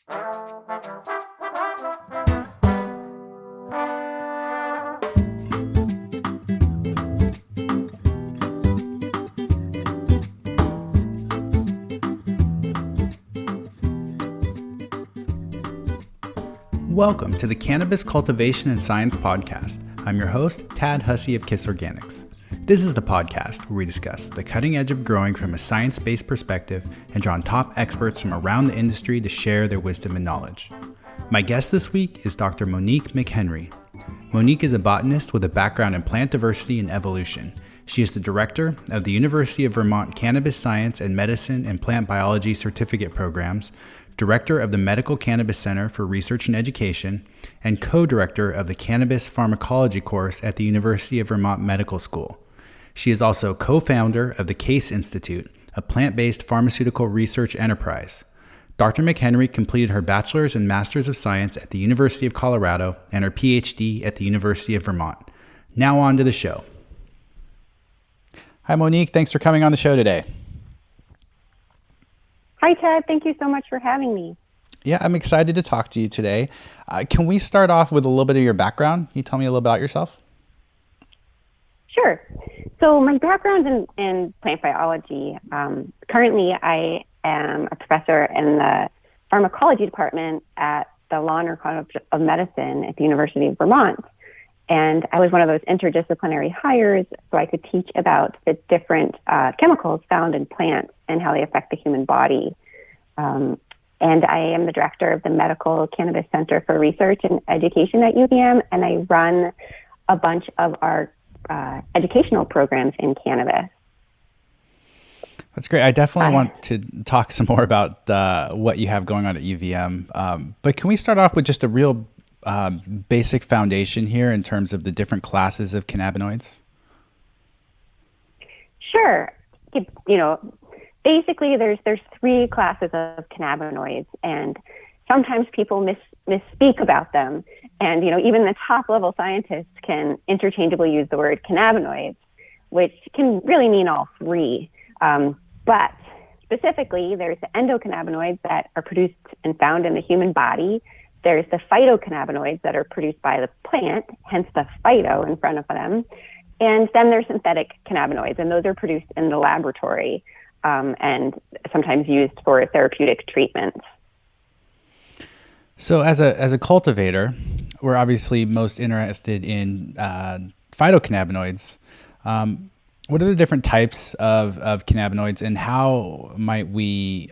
Welcome to the Cannabis Cultivation and Science Podcast. I'm your host, Tad Hussey of Kiss Organics. This is the podcast where we discuss the cutting edge of growing from a science-based perspective and draw on top experts from around the industry to share their wisdom and knowledge. My guest this week is Dr. Monique McHenry. Monique is a botanist with a background in plant diversity and evolution. She is the director of the University of Vermont Cannabis Science and Medicine and Plant Biology Certificate Programs, director of the Medical Cannabis Center for Research and Education, and co-director of the Cannabis Pharmacology course at the University of Vermont Medical School. She is also co-founder of the CASE Institute, a plant-based pharmaceutical research enterprise. Dr. McHenry completed her Bachelors and Masters of Science at the University of Colorado and her Ph.D. at the University of Vermont. Now on to the show. Hi, Monique. Thanks for coming on the show today. Hi, Ted. Thank you so much for having me. Yeah, I'm excited to talk to you today. Can we start off with a little bit of your background? Can you tell me a little about yourself? Sure. So my background in plant biology, currently I am a professor in the pharmacology department at the Law and College of Medicine at the University of Vermont. And I was one of those interdisciplinary hires, so I could teach about the different chemicals found in plants and how they affect the human body. And I am the director of the Medical Cannabis Center for Research and Education at UVM, and I run a bunch of our educational programs in cannabis. That's great. I definitely want to talk some more about what you have going on at UVM. But can we start off with just a real basic foundation here in terms of the different classes of cannabinoids? Sure. Basically there's three classes of cannabinoids, and sometimes people misspeak about them. And, even the top level scientists can interchangeably use the word cannabinoids, which can really mean all three. But specifically, there's the endocannabinoids that are produced and found in the human body. There's the phytocannabinoids that are produced by the plant, hence the phyto in front of them. And then there's synthetic cannabinoids, and those are produced in the laboratory and sometimes used for therapeutic treatments. So as a cultivator, we're obviously most interested in phytocannabinoids. What are the different types of cannabinoids, and how might we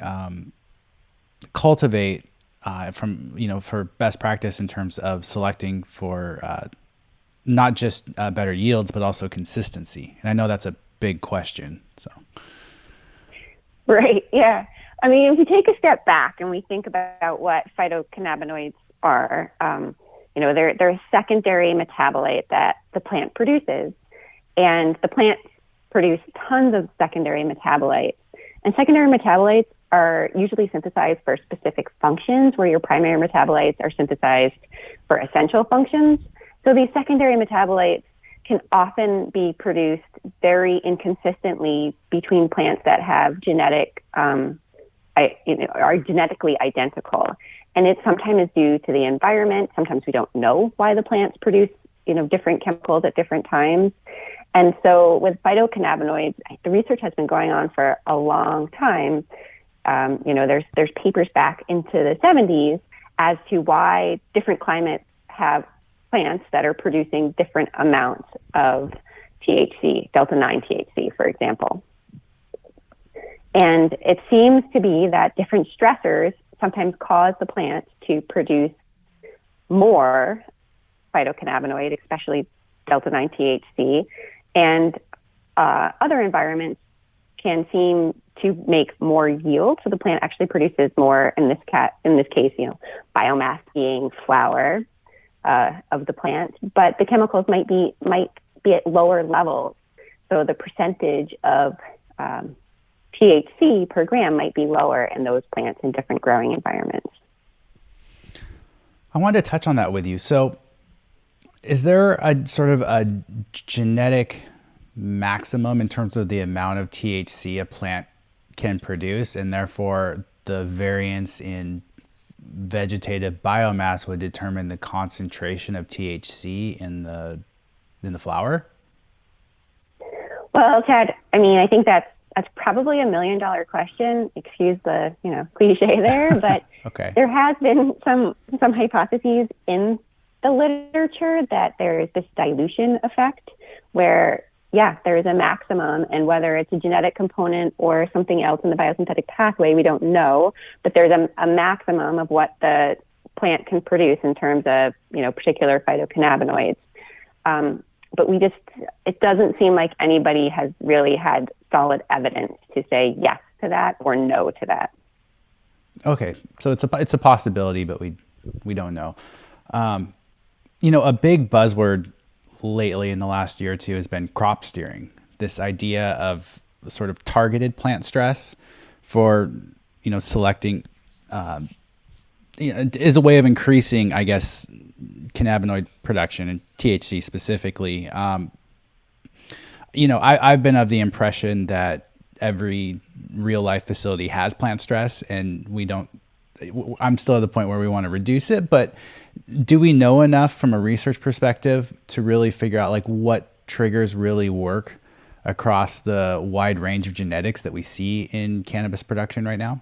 cultivate for best practice in terms of selecting for not just better yields, but also consistency? And I know that's a big question. So. Right. Yeah. I mean, if you take a step back and we think about what phytocannabinoids are, they're a secondary metabolite that the plant produces, and the plants produce tons of secondary metabolites. And secondary metabolites are usually synthesized for specific functions, where your primary metabolites are synthesized for essential functions. So these secondary metabolites can often be produced very inconsistently between plants that have are genetically identical. And it sometimes is due to the environment. Sometimes we don't know why the plants produce, different chemicals at different times. And so with phytocannabinoids, the research has been going on for a long time. There's papers back into the 70s as to why different climates have plants that are producing different amounts of THC, delta-9 THC, for example. And it seems to be that different stressors sometimes cause the plant to produce more phytocannabinoid, especially delta-9 THC, and other environments can seem to make more yield. So the plant actually produces more, in this case, biomass being flower of the plant, but the chemicals might be at lower levels. So the percentage of THC per gram might be lower in those plants in different growing environments. I wanted to touch on that with you. So is there a sort of a genetic maximum in terms of the amount of THC a plant can produce, and therefore the variance in vegetative biomass would determine the concentration of THC in the flower? Well, Ted, I mean, I think that's probably $1 million question. Excuse the cliche there, but Okay. There has been some hypotheses in the literature that there is this dilution effect where, there is a maximum, and whether it's a genetic component or something else in the biosynthetic pathway, we don't know, but there's a maximum of what the plant can produce in terms of, particular phytocannabinoids. But it doesn't seem like anybody has really had solid evidence to say yes to that or no to that. Okay, so it's a possibility, but we don't know. A big buzzword lately in the last year or two has been crop steering. This idea of sort of targeted plant stress for selecting is a way of increasing, I guess, cannabinoid production and THC specifically. I've been of the impression that every real life facility has plant stress, and I'm still at the point where we want to reduce it, but do we know enough from a research perspective to really figure out like what triggers really work across the wide range of genetics that we see in cannabis production right now?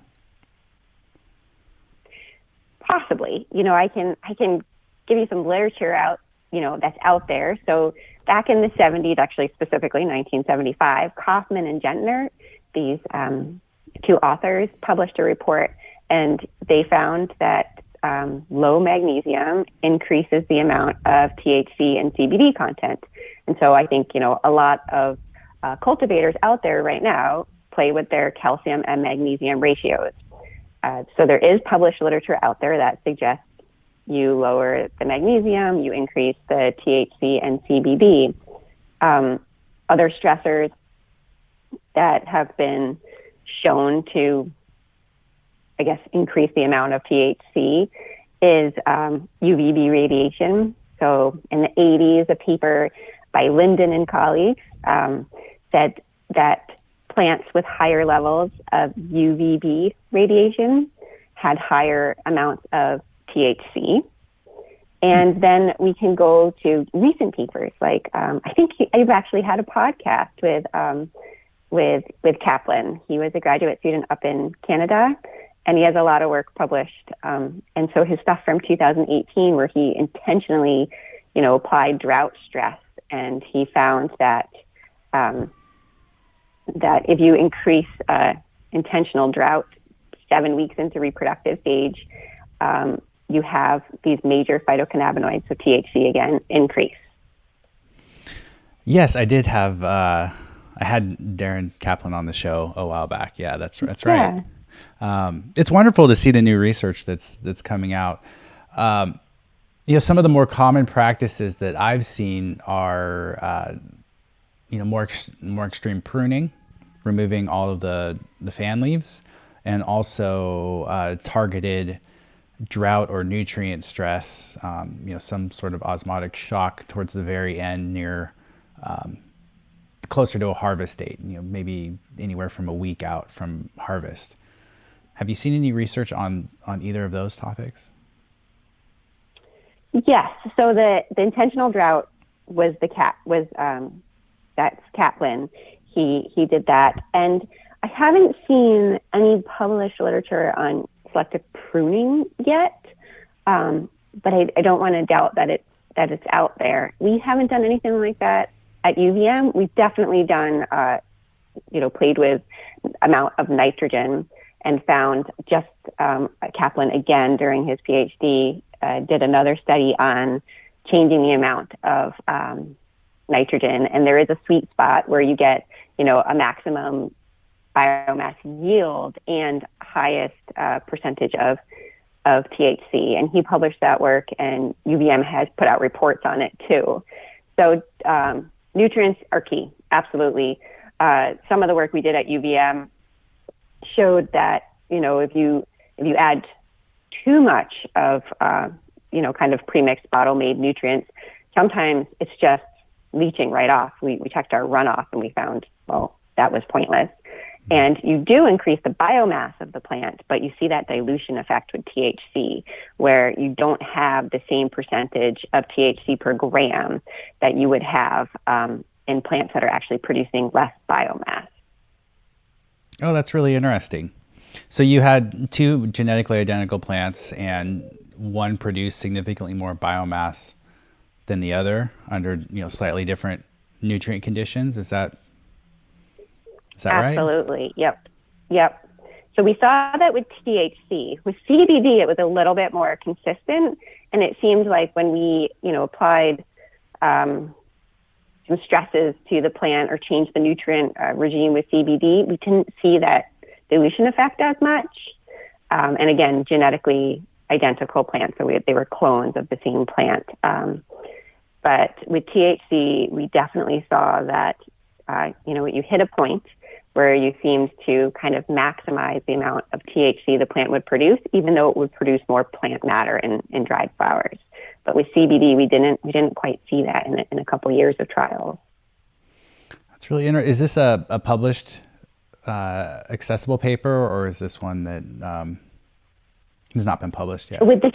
Possibly. I can give you some literature that's out there. So back in the 70s, actually specifically 1975, Kaufman and Gentner, these two authors, published a report, and they found that low magnesium increases the amount of THC and CBD content. And so I think, a lot of cultivators out there right now play with their calcium and magnesium ratios. So there is published literature out there that suggests you lower the magnesium, you increase the THC and CBD. Other stressors that have been shown to, I guess, increase the amount of THC is UVB radiation. So in the 80s, a paper by Linden and colleagues said that plants with higher levels of UVB radiation had higher amounts of THC. And then we can go to recent papers, like I think I've actually had a podcast with Kaplan. He was a graduate student up in Canada, and he has a lot of work published. And so his stuff from 2018, where he intentionally, applied drought stress, and he found that that if you increase intentional drought 7 weeks into reproductive stage, you have these major phytocannabinoids, so THC again, increase. Yes, I did have. I had Darren Kaplan on the show a while back. Yeah, that's right. Yeah. It's wonderful to see the new research that's coming out. Some of the more common practices that I've seen are, more extreme pruning, removing all of the fan leaves, and also targeted drought or nutrient stress, some sort of osmotic shock towards the very end near closer to a harvest date, maybe anywhere from a week out from harvest. Have you seen any research on either of those topics? Yes. So the intentional drought was that's Kaplan. He did that, and I haven't seen any published literature on selective pruning yet, but I don't want to doubt that it's out there. We haven't done anything like that at UVM. We've definitely done, played with amount of nitrogen, and found just Kaplan again during his PhD did another study on changing the amount of nitrogen, and there is a sweet spot where you get a maximum biomass yield and highest percentage of THC. And he published that work, and UVM has put out reports on it too. So nutrients are key, absolutely. Some of the work we did at UVM showed that, if you add too much of, kind of premixed bottle-made nutrients, sometimes it's just leaching right off. We checked our runoff and we found, well, that was pointless. And you do increase the biomass of the plant, but you see that dilution effect with THC, where you don't have the same percentage of THC per gram that you would have in plants that are actually producing less biomass. Oh, that's really interesting. So you had two genetically identical plants and one produced significantly more biomass than the other under, slightly different nutrient conditions. Is that right? Absolutely. Yep. So we saw that with THC. With CBD, it was a little bit more consistent, and it seemed like when we, applied some stresses to the plant or changed the nutrient regime with CBD, we didn't see that dilution effect as much. And again, genetically identical plants, so they were clones of the same plant. But with THC, we definitely saw that, you hit a point where you seemed to kind of maximize the amount of THC the plant would produce, even though it would produce more plant matter in dried flowers. But with CBD, we didn't quite see that in a couple of years of trials. That's really interesting. Is this a published, accessible paper, or is this one that has not been published yet? So with the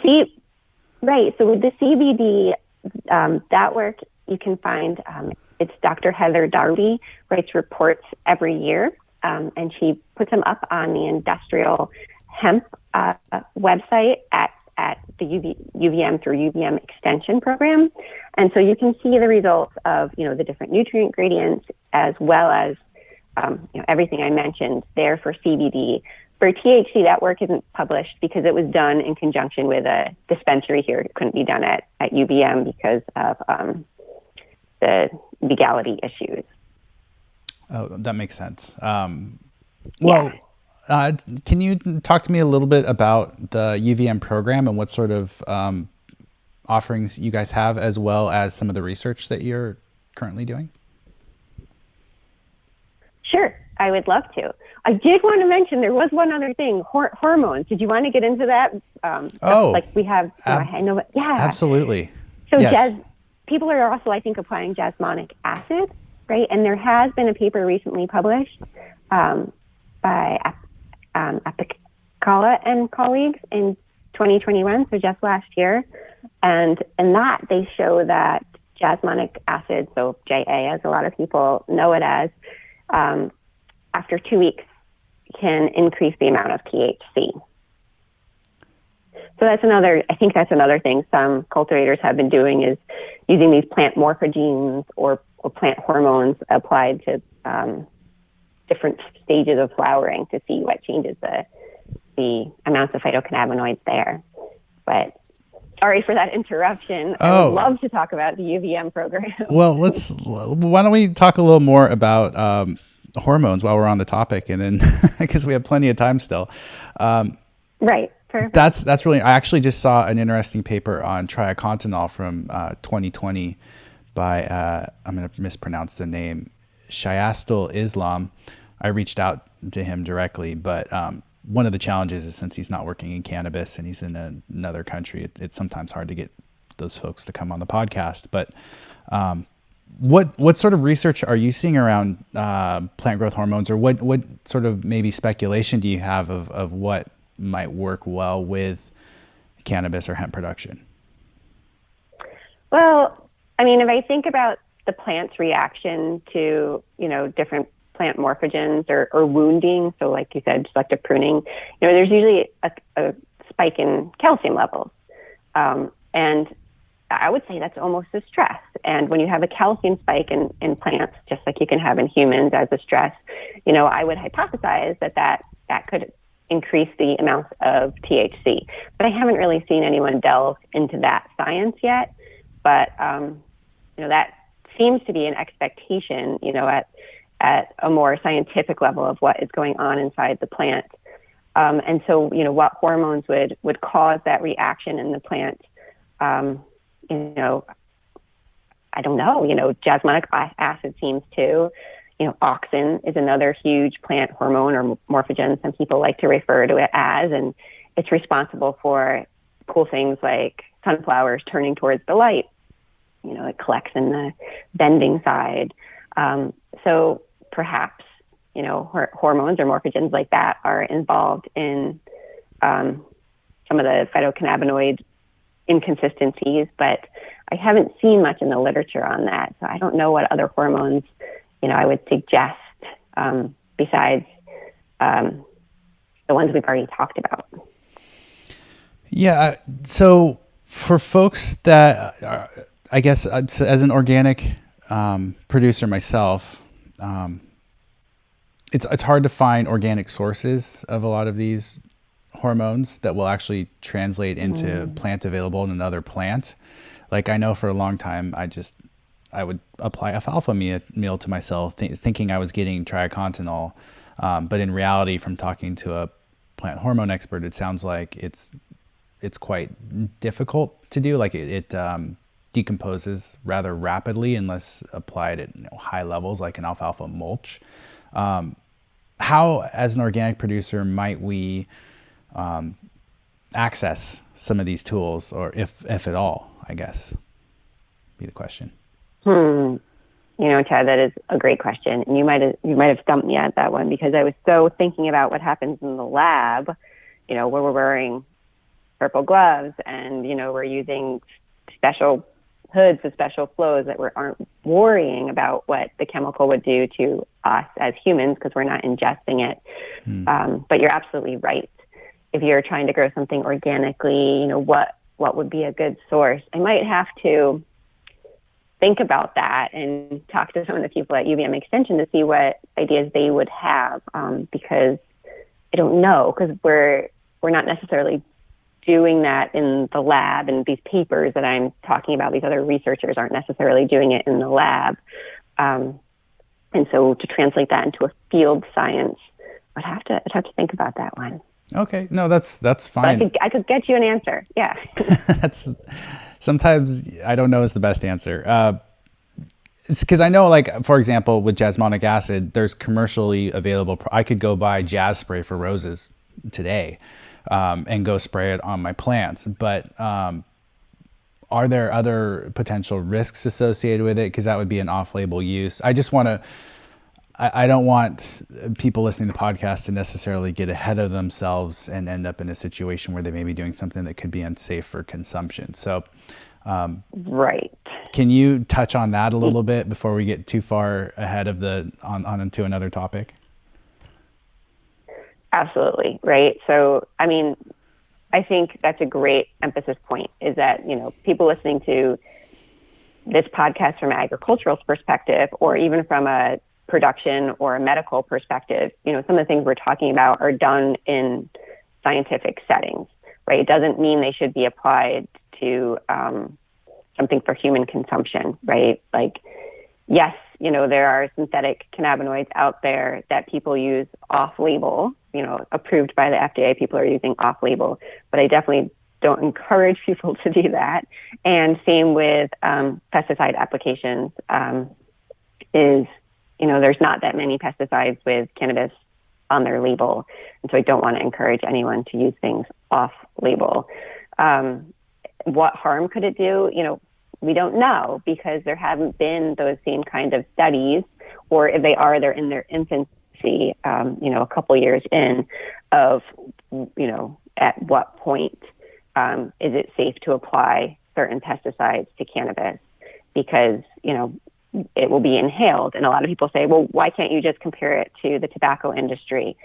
CBD, that work you can find. It's Dr. Heather Darby writes reports every year, and she puts them up on the industrial hemp website at the UVM through UVM extension program. And so you can see the results of, the different nutrient gradients as well as, everything I mentioned there for CBD. For THC, that work isn't published because it was done in conjunction with a dispensary here. It couldn't be done at UVM because of the legality issues. Oh, that makes sense. Can you talk to me a little bit about the UVM program and what sort of offerings you guys have, as well as some of the research that you're currently doing? Sure, I would love to. I did want to mention there was one other thing, hormones. Did you want to get into that? We have, I know, yeah. Absolutely. So yes. People are also, I think, applying jasmonic acid, right? And there has been a paper recently published by Apicala and colleagues in 2021, so just last year. And in that, they show that jasmonic acid, so JA, as a lot of people know it as, after 2 weeks, can increase the amount of THC. So that's another thing some cultivators have been doing, is using these plant morphogenes or plant hormones applied to different stages of flowering to see what changes the amounts of phytocannabinoids there. But sorry for that interruption. I would love to talk about the UVM program. Well, why don't we talk a little more about hormones while we're on the topic, and then because we have plenty of time still. Right. Perfect. That's really, I actually just saw an interesting paper on triacontanol from 2020 by, I'm going to mispronounce the name, Shayastul Islam. I reached out to him directly, but one of the challenges is, since he's not working in cannabis and he's in another country, it's sometimes hard to get those folks to come on the podcast. But what sort of research are you seeing around plant growth hormones, or what sort of maybe speculation do you have of what might work well with cannabis or hemp production? Well, I mean, if I think about the plant's reaction to, different plant morphogens or wounding, so like you said, selective pruning, there's usually a spike in calcium levels. And I would say that's almost a stress. And when you have a calcium spike in plants, just like you can have in humans as a stress, I would hypothesize that could increase the amounts of THC. But I haven't really seen anyone delve into that science yet. But, that seems to be an expectation, at a more scientific level of what is going on inside the plant. And so, what hormones would cause that reaction in the plant, I don't know, jasmonic acid seems to. Auxin is another huge plant hormone or morphogen, some people like to refer to it as, and it's responsible for cool things like sunflowers turning towards the light. It collects in the bending side. So perhaps hormones or morphogens like that are involved in some of the phytocannabinoid inconsistencies, but I haven't seen much in the literature on that. So I don't know what other hormones, I would suggest besides the ones we've already talked about. Yeah. So for folks that, I guess, as an organic producer myself, it's hard to find organic sources of a lot of these hormones that will actually translate into plant available in another plant. Like I know for a long time, I would apply alfalfa meal to myself, thinking I was getting triacontanol. But in reality, from talking to a plant hormone expert, it sounds like it's quite difficult to do. Like it decomposes rather rapidly unless applied at high levels, like an alfalfa mulch. How, as an organic producer, might we access some of these tools, or if at all, I guess, be the question. Chad, that is a great question. And you might have stumped me at that one, because I was so thinking about what happens in the lab, where we're wearing purple gloves and, we're using special hoods with special flows that we aren't worrying about what the chemical would do to us as humans, because we're not ingesting it. But you're absolutely right. If you're trying to grow something organically, what would be a good source? I might have to think about that and talk to some of the people at UVM Extension to see what ideas they would have, because I don't know, because we're not necessarily doing that in the lab, and these papers that I'm talking about, these other researchers aren't necessarily doing it in the lab. And so to translate that into a field science, I'd have to think about that one. Okay. No, that's fine. But I could get you an answer. Yeah. Sometimes I don't know is the best answer. It's because I know, like, for example, with jasmonic acid, there's commercially available. I could go buy jazz spray for roses today and go spray it on my plants. But are there other potential risks associated with it? Because that would be an off-label use. I don't want people listening to the podcast to necessarily get ahead of themselves and end up in a situation where they may be doing something that could be unsafe for consumption. So, right. Can you touch on that a little bit before we get too far ahead of on into another topic? Absolutely. Right. So, I think that's a great emphasis point, is that, people listening to this podcast from an agricultural perspective, or even from a production or a medical perspective, some of the things we're talking about are done in scientific settings, right? It doesn't mean they should be applied to something for human consumption, right? Like, yes, there are synthetic cannabinoids out there that people use off-label, approved by the FDA, people are using off-label, but I definitely don't encourage people to do that. And same with pesticide applications, there's not that many pesticides with cannabis on their label. And so I don't want to encourage anyone to use things off-label. What harm could it do? We don't know, because there haven't been those same kind of studies, or if they are, they're in their infancy, a couple years in, of, at what point is it safe to apply certain pesticides to cannabis, because, it will be inhaled. And a lot of people say, well, why can't you just compare it to the tobacco industry?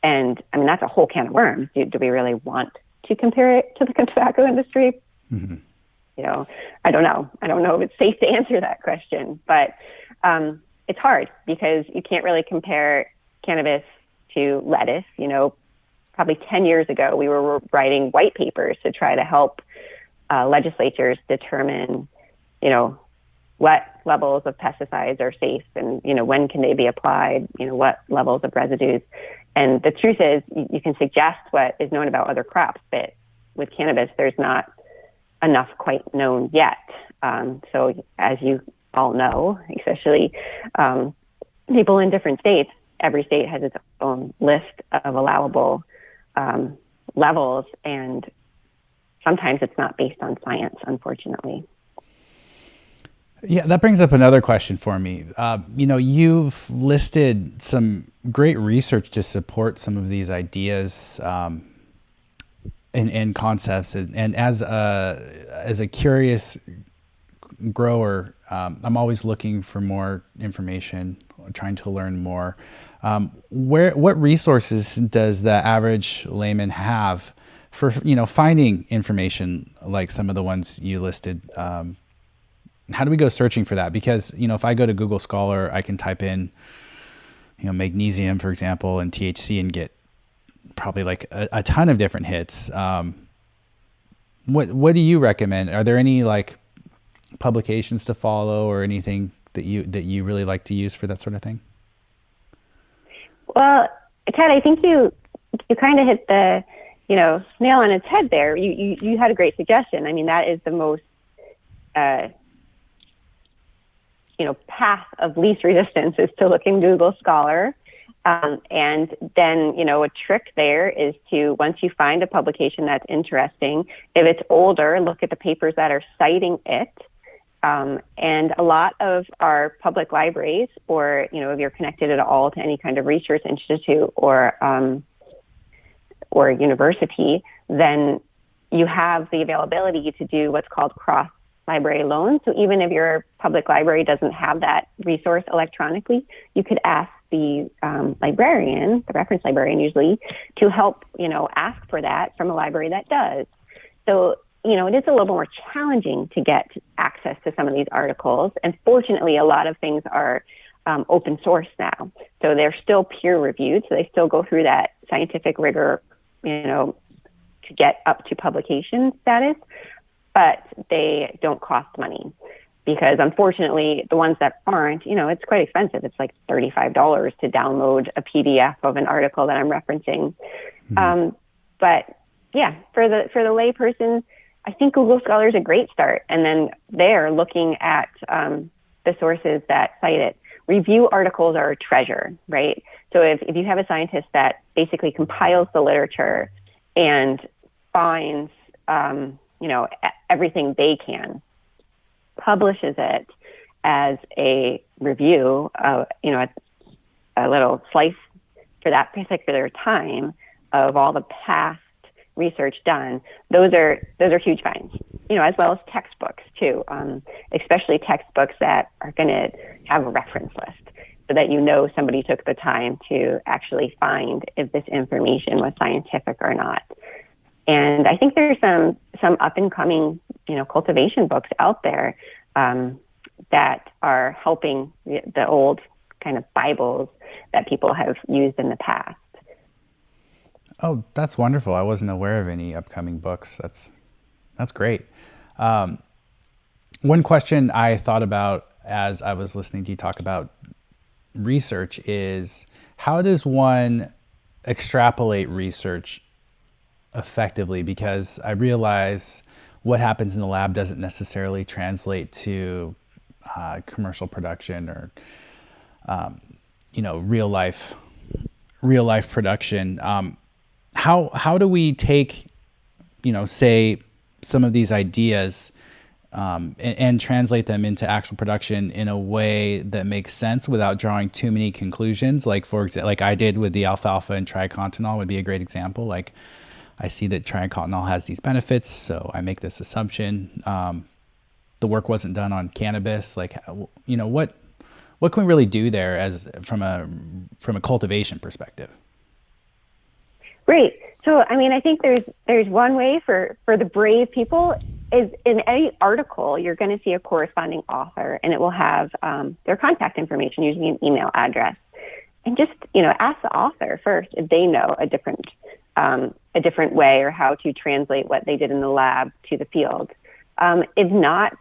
And that's a whole can of worms. Do we really want to compare it to the tobacco industry? Mm-hmm. I don't know. I don't know if it's safe to answer that question, but it's hard, because you can't really compare cannabis to lettuce. Probably 10 years ago, we were writing white papers to try to help legislatures determine, what levels of pesticides are safe, and, when can they be applied, what levels of residues. And the truth is, you can suggest what is known about other crops, but with cannabis, there's not enough quite known yet. So as you all know, especially people in different states, every state has its own list of allowable levels, and sometimes it's not based on science, unfortunately. Yeah, that brings up another question for me. You've listed some great research to support some of these ideas and concepts. And as a curious grower, I'm always looking for more information, trying to learn more. What resources does the average layman have for finding information like some of the ones you listed? How do we go searching for that? Because if I go to Google Scholar, I can type in magnesium, for example, and THC and get probably like a ton of different hits. What do you recommend? Are there any like publications to follow or anything that you really like to use for that sort of thing? Well, Ted, I think you kind of hit the nail on its head there. You had a great suggestion. I mean, that is the most path of least resistance is to look in Google Scholar. And then, a trick there is to, once you find a publication that's interesting, if it's older, look at the papers that are citing it. And a lot of our public libraries, or, if you're connected at all to any kind of research institute or university, then you have the availability to do what's called cross-library loans. So even if your public library doesn't have that resource electronically, you could ask the librarian, the reference librarian usually, to help, ask for that from a library that does. So, it is a little more challenging to get access to some of these articles. And fortunately, a lot of things are open source now. So they're still peer reviewed. So they still go through that scientific rigor, to get up to publication status, but they don't cost money. Because unfortunately, the ones that aren't, it's quite expensive. It's like $35 to download a PDF of an article that I'm referencing. Mm-hmm. But yeah, for the layperson, I think Google Scholar is a great start. And then they're looking at the sources that cite it. Review articles are a treasure, right? So if you have a scientist that basically compiles the literature and finds, everything they can, publishes it as a review, a little slice for that particular time of all the past research done, those are huge finds, as well as textbooks too, especially textbooks that are going to have a reference list so that somebody took the time to actually find if this information was scientific or not. And I think there's some up and coming, cultivation books out there that are helping the old kind of Bibles that people have used in the past. Oh, that's wonderful. I wasn't aware of any upcoming books. That's great. One question I thought about as I was listening to you talk about research is, how does one extrapolate research effectively? Because I realize what happens in the lab doesn't necessarily translate to commercial production or real life production. How do we take say some of these ideas and translate them into actual production in a way that makes sense without drawing too many conclusions? Like, for example, like I did with the alfalfa and tricontinol would be a great example. Like, I see that tricontinol has these benefits, so I make this assumption. The work wasn't done on cannabis. Like, what can we really do there as from a cultivation perspective? Great. So, I think there's one way for the brave people is in any article, you're going to see a corresponding author, and it will have their contact information, usually an email address. And just, ask the author first if they know a different way or how to translate what they did in the lab to the field. If not,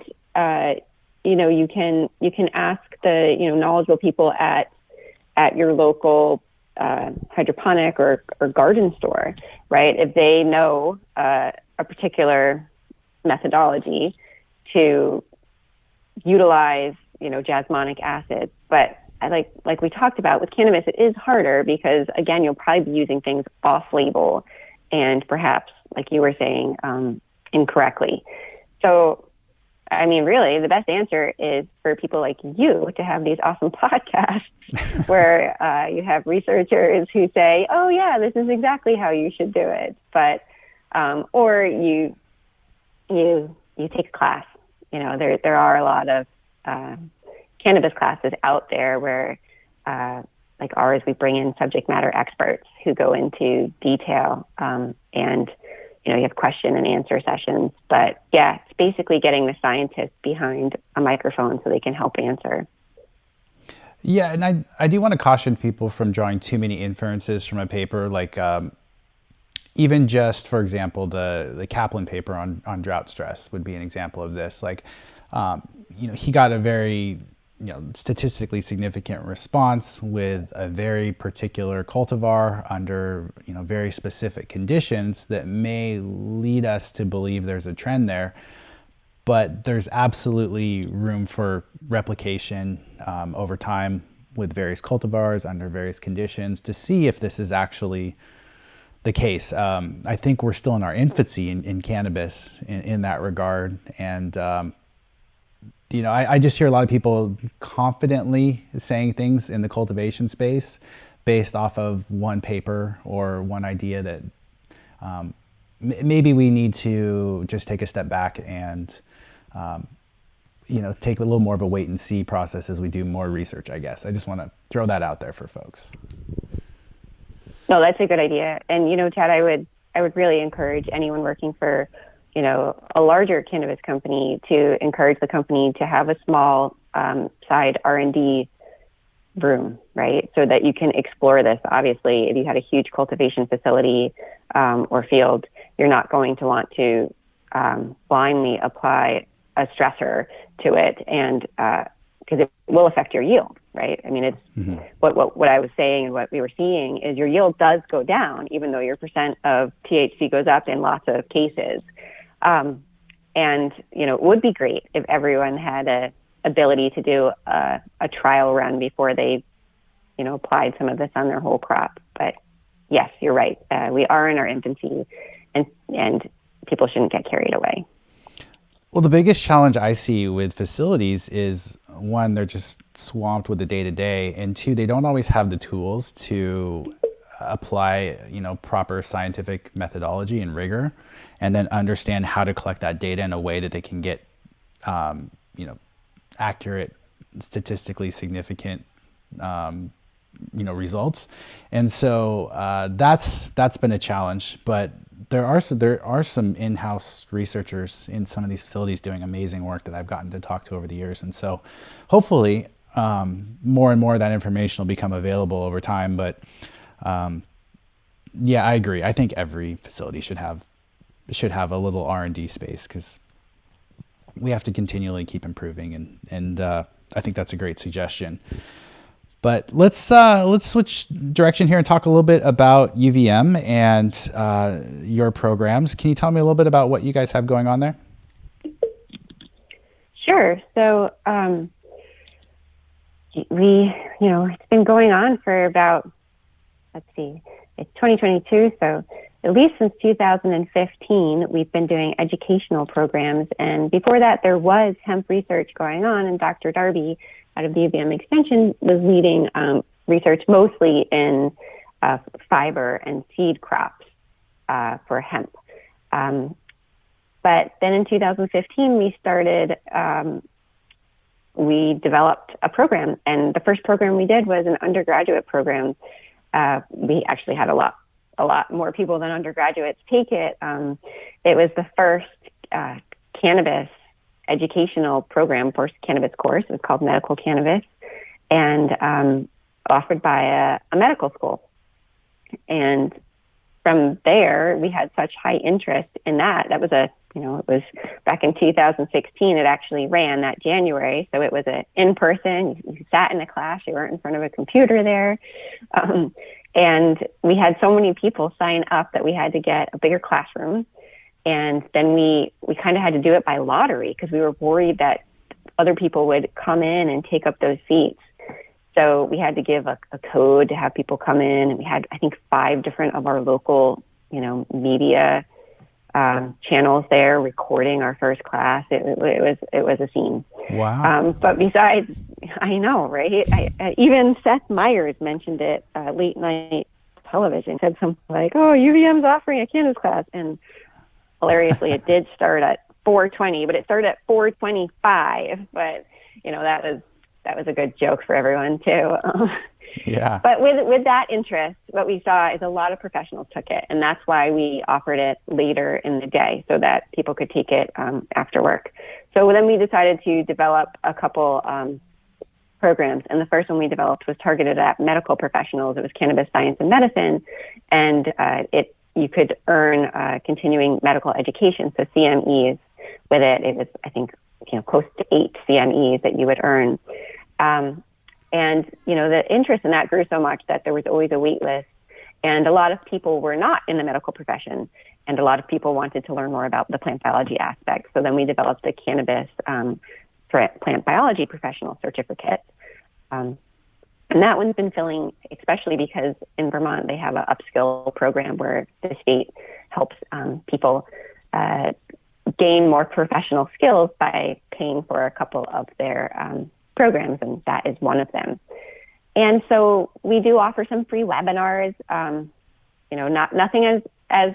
you can ask the, knowledgeable people at your local hydroponic or garden store, right? If they know a particular methodology to utilize, jasmonic acid. But like we talked about with cannabis, it is harder because, again, you'll probably be using things off-label and perhaps, like you were saying, incorrectly. So I mean, really, the best answer is for people like you to have these awesome podcasts where you have researchers who say, oh, yeah, this is exactly how you should do it. But, or you take a class. There are a lot of cannabis classes out there where, like ours, we bring in subject matter experts who go into detail, and you have question and answer sessions. But yeah, it's basically getting the scientists behind a microphone so they can help answer. Yeah, and I do want to caution people from drawing too many inferences from a paper, like even just, for example, the Kaplan paper on drought stress would be an example of this. Like, he got a very statistically significant response with a very particular cultivar under very specific conditions that may lead us to believe there's a trend there, but there's absolutely room for replication over time with various cultivars under various conditions to see if this is actually the case. I think we're still in our infancy in cannabis in that regard, and I just hear a lot of people confidently saying things in the cultivation space based off of one paper or one idea that maybe we need to just take a step back and take a little more of a wait and see process as we do more research, I guess. I just want to throw that out there for folks. No, that's a good idea. And, Chad, I would really encourage anyone working for a larger cannabis company to encourage the company to have a small side R&D room, right? So that you can explore this. Obviously, if you had a huge cultivation facility or field, you're not going to want to blindly apply a stressor to it, and because it will affect your yield, right? I mean, it's what I was saying and what we were seeing is your yield does go down, even though your percent of THC goes up in lots of cases. And, it would be great if everyone had a ability to do a trial run before they, applied some of this on their whole crop. But yes, you're right. We are in our infancy, and people shouldn't get carried away. Well, the biggest challenge I see with facilities is, one, they're just swamped with the day-to-day, and two, they don't always have the tools to apply, proper scientific methodology and rigor, and then understand how to collect that data in a way that they can get, accurate, statistically significant, results. And so that's been a challenge. But there are some in-house researchers in some of these facilities doing amazing work that I've gotten to talk to over the years. And so hopefully more and more of that information will become available over time. But yeah, I agree. I think every facility should have a little R&D space, because we have to continually keep improving, and I think that's a great suggestion. But let's switch direction here and talk a little bit about UVM and your programs. Can you tell me a little bit about what you guys have going on there? Sure. So it's been going on for about, it's 2022, so at least since 2015, we've been doing educational programs. And before that, there was hemp research going on, and Dr. Darby out of the UVM Extension was leading research mostly in fiber and seed crops for hemp. But then in 2015, we developed a program, and the first program we did was an undergraduate program. We actually had a lot more people than undergraduates take it. It was the first cannabis educational program, first cannabis course. It was called Medical Cannabis, and offered by a medical school. And from there, we had such high interest in that. That was it was back in 2016. It actually ran that January. So it was in person. You sat in a class. You weren't in front of a computer there. And we had so many people sign up that we had to get a bigger classroom. And then we kind of had to do it by lottery, because we were worried that other people would come in and take up those seats. So we had to give a code to have people come in. And we had, I think, 5 different of our local, media channels there recording our first class. It was a scene. Wow. But besides, I know, right? Even Seth Meyers mentioned it late night television, said something like, "Oh, UVM's offering a cannabis class," and hilariously, it did start at 4:20, but it started at 4:25. But that was a good joke for everyone too. Yeah. But with that interest, what we saw is a lot of professionals took it, and that's why we offered it later in the day so that people could take it after work. So then we decided to develop a couple programs, and the first one we developed was targeted at medical professionals. It was cannabis science and medicine, and you could earn continuing medical education, so CMEs with it. It was, I think, close to 8 CMEs that you would earn. And, the interest in that grew so much that there was always a wait list. And a lot of people were not in the medical profession. And a lot of people wanted to learn more about the plant biology aspect. So then we developed a cannabis plant biology professional certificate. And that one's been filling, especially because in Vermont, they have an upskill program where the state helps people gain more professional skills by paying for a couple of their programs, and that is one of them. And so we do offer some free webinars, nothing as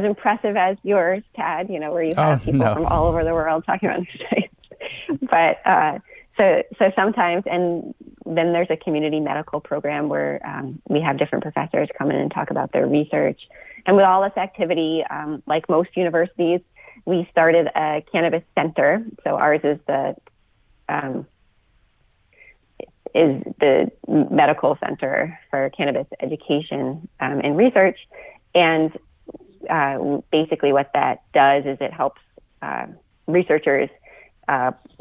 impressive as yours, Tad, where you have people from all over the world talking about these things. But so sometimes, and then there's a community medical program where we have different professors come in and talk about their research. And with all this activity, like most universities, we started a cannabis center. So ours is the medical center for cannabis education and research. And basically what that does is it helps researchers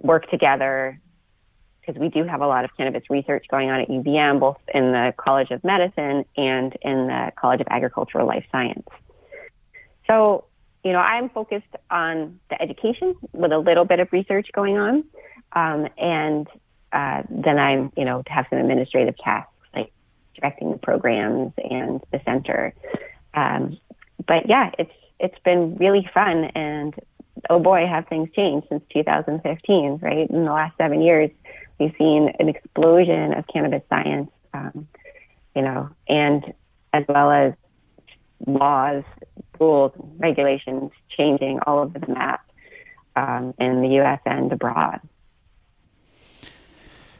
work together, because we do have a lot of cannabis research going on at UVM, both in the College of Medicine and in the College of Agricultural Life Science. So, I'm focused on the education with a little bit of research going on. And then I'm, have some administrative tasks like directing the programs and the center. But yeah, it's been really fun, and oh boy, have things changed since 2015, right? In the last 7 years, we've seen an explosion of cannabis science, and as well as laws, rules, regulations changing all over the map in the U.S. and abroad.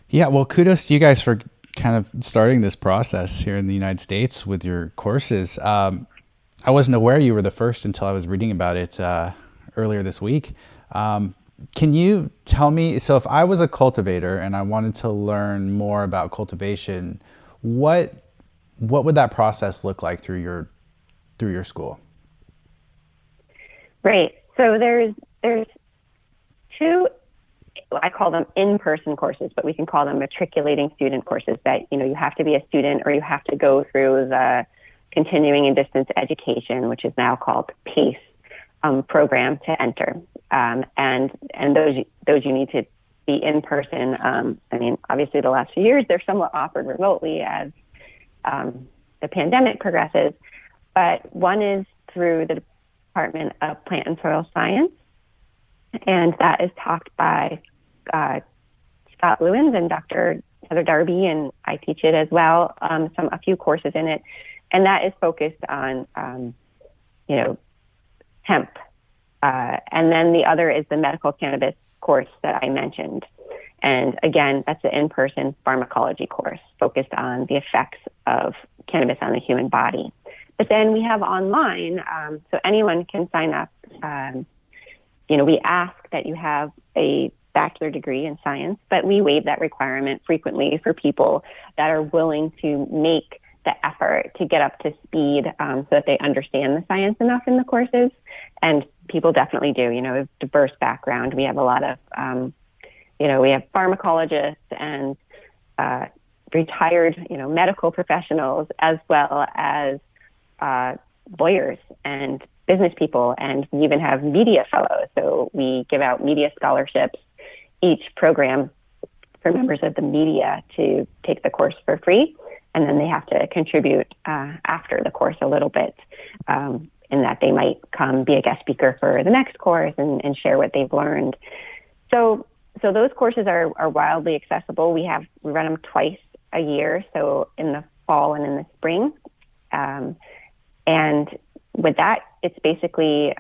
Yeah, well, kudos to you guys for kind of starting this process here in the United States with your courses. I wasn't aware you were the first until I was reading about it earlier this week. Can you tell me, so if I was a cultivator and I wanted to learn more about cultivation, what would that process look like through your school? Right. So there's two, I call them in-person courses, but we can call them matriculating student courses that, you have to be a student or you have to go through the continuing and distance education, which is now called PACE program to enter. And those you need to be in person. Obviously the last few years, they're somewhat offered remotely as the pandemic progresses, but one is through the Department of Plant and Soil Science, and that is taught by Scott Lewins and Dr. Heather Darby, and I teach it as well, a few courses in it, and that is focused on, hemp. And then the other is the medical cannabis course that I mentioned. And again, that's the in-person pharmacology course focused on the effects of cannabis on the human body. But then we have online, so anyone can sign up. We ask that you have a bachelor degree in science, but we waive that requirement frequently for people that are willing to make the effort to get up to speed so that they understand the science enough in the courses. And people definitely do, a diverse background. We have a lot of, we have pharmacologists and retired, medical professionals, as well as lawyers and business people, and we even have media fellows. So we give out media scholarships each program for members of the media to take the course for free, and then they have to contribute after the course a little bit in that they might come be a guest speaker for the next course and share what they've learned. So those courses are wildly accessible. We run them twice a year, so in the fall and in the spring. And with that, it's basically,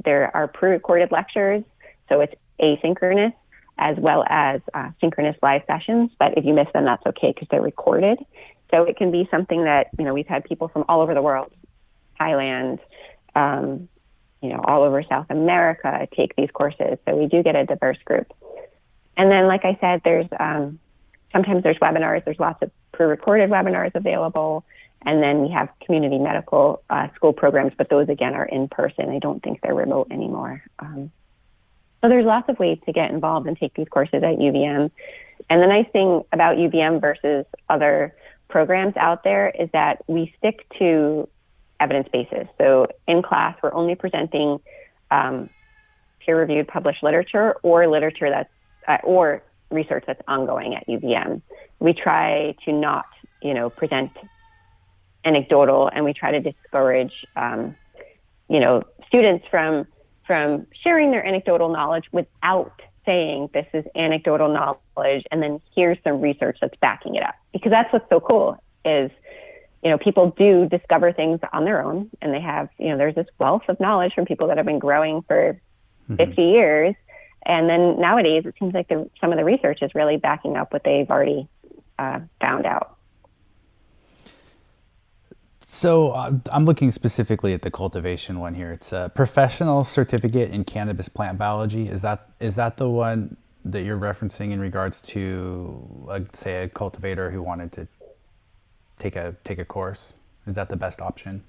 there are pre-recorded lectures, so it's asynchronous as well as synchronous live sessions. But if you miss them, that's okay because they're recorded. So it can be something that, we've had people from all over the world, Thailand, all over South America take these courses. So we do get a diverse group. And then, like I said, there's sometimes there's webinars. There's lots of pre-recorded webinars available. And then we have community medical school programs, but those, again, are in person. I don't think they're remote anymore. So there's lots of ways to get involved and take these courses at UVM. And the nice thing about UVM versus other programs out there is that we stick to evidence bases. So in class, we're only presenting peer-reviewed published literature or literature that's or research that's ongoing at UVM. We try to not, present anecdotal, and we try to discourage, students from sharing their anecdotal knowledge without saying this is anecdotal knowledge and then here's some research that's backing it up. Because that's what's so cool is, people do discover things on their own, and they have, there's this wealth of knowledge from people that have been growing for 50 years. And then nowadays, it seems like some of the research is really backing up what they've already found out. So I'm looking specifically at the cultivation one here. It's a professional certificate in cannabis plant biology. Is that the one that you're referencing in regards to, like, say, a cultivator who wanted to take a course? Is that the best option?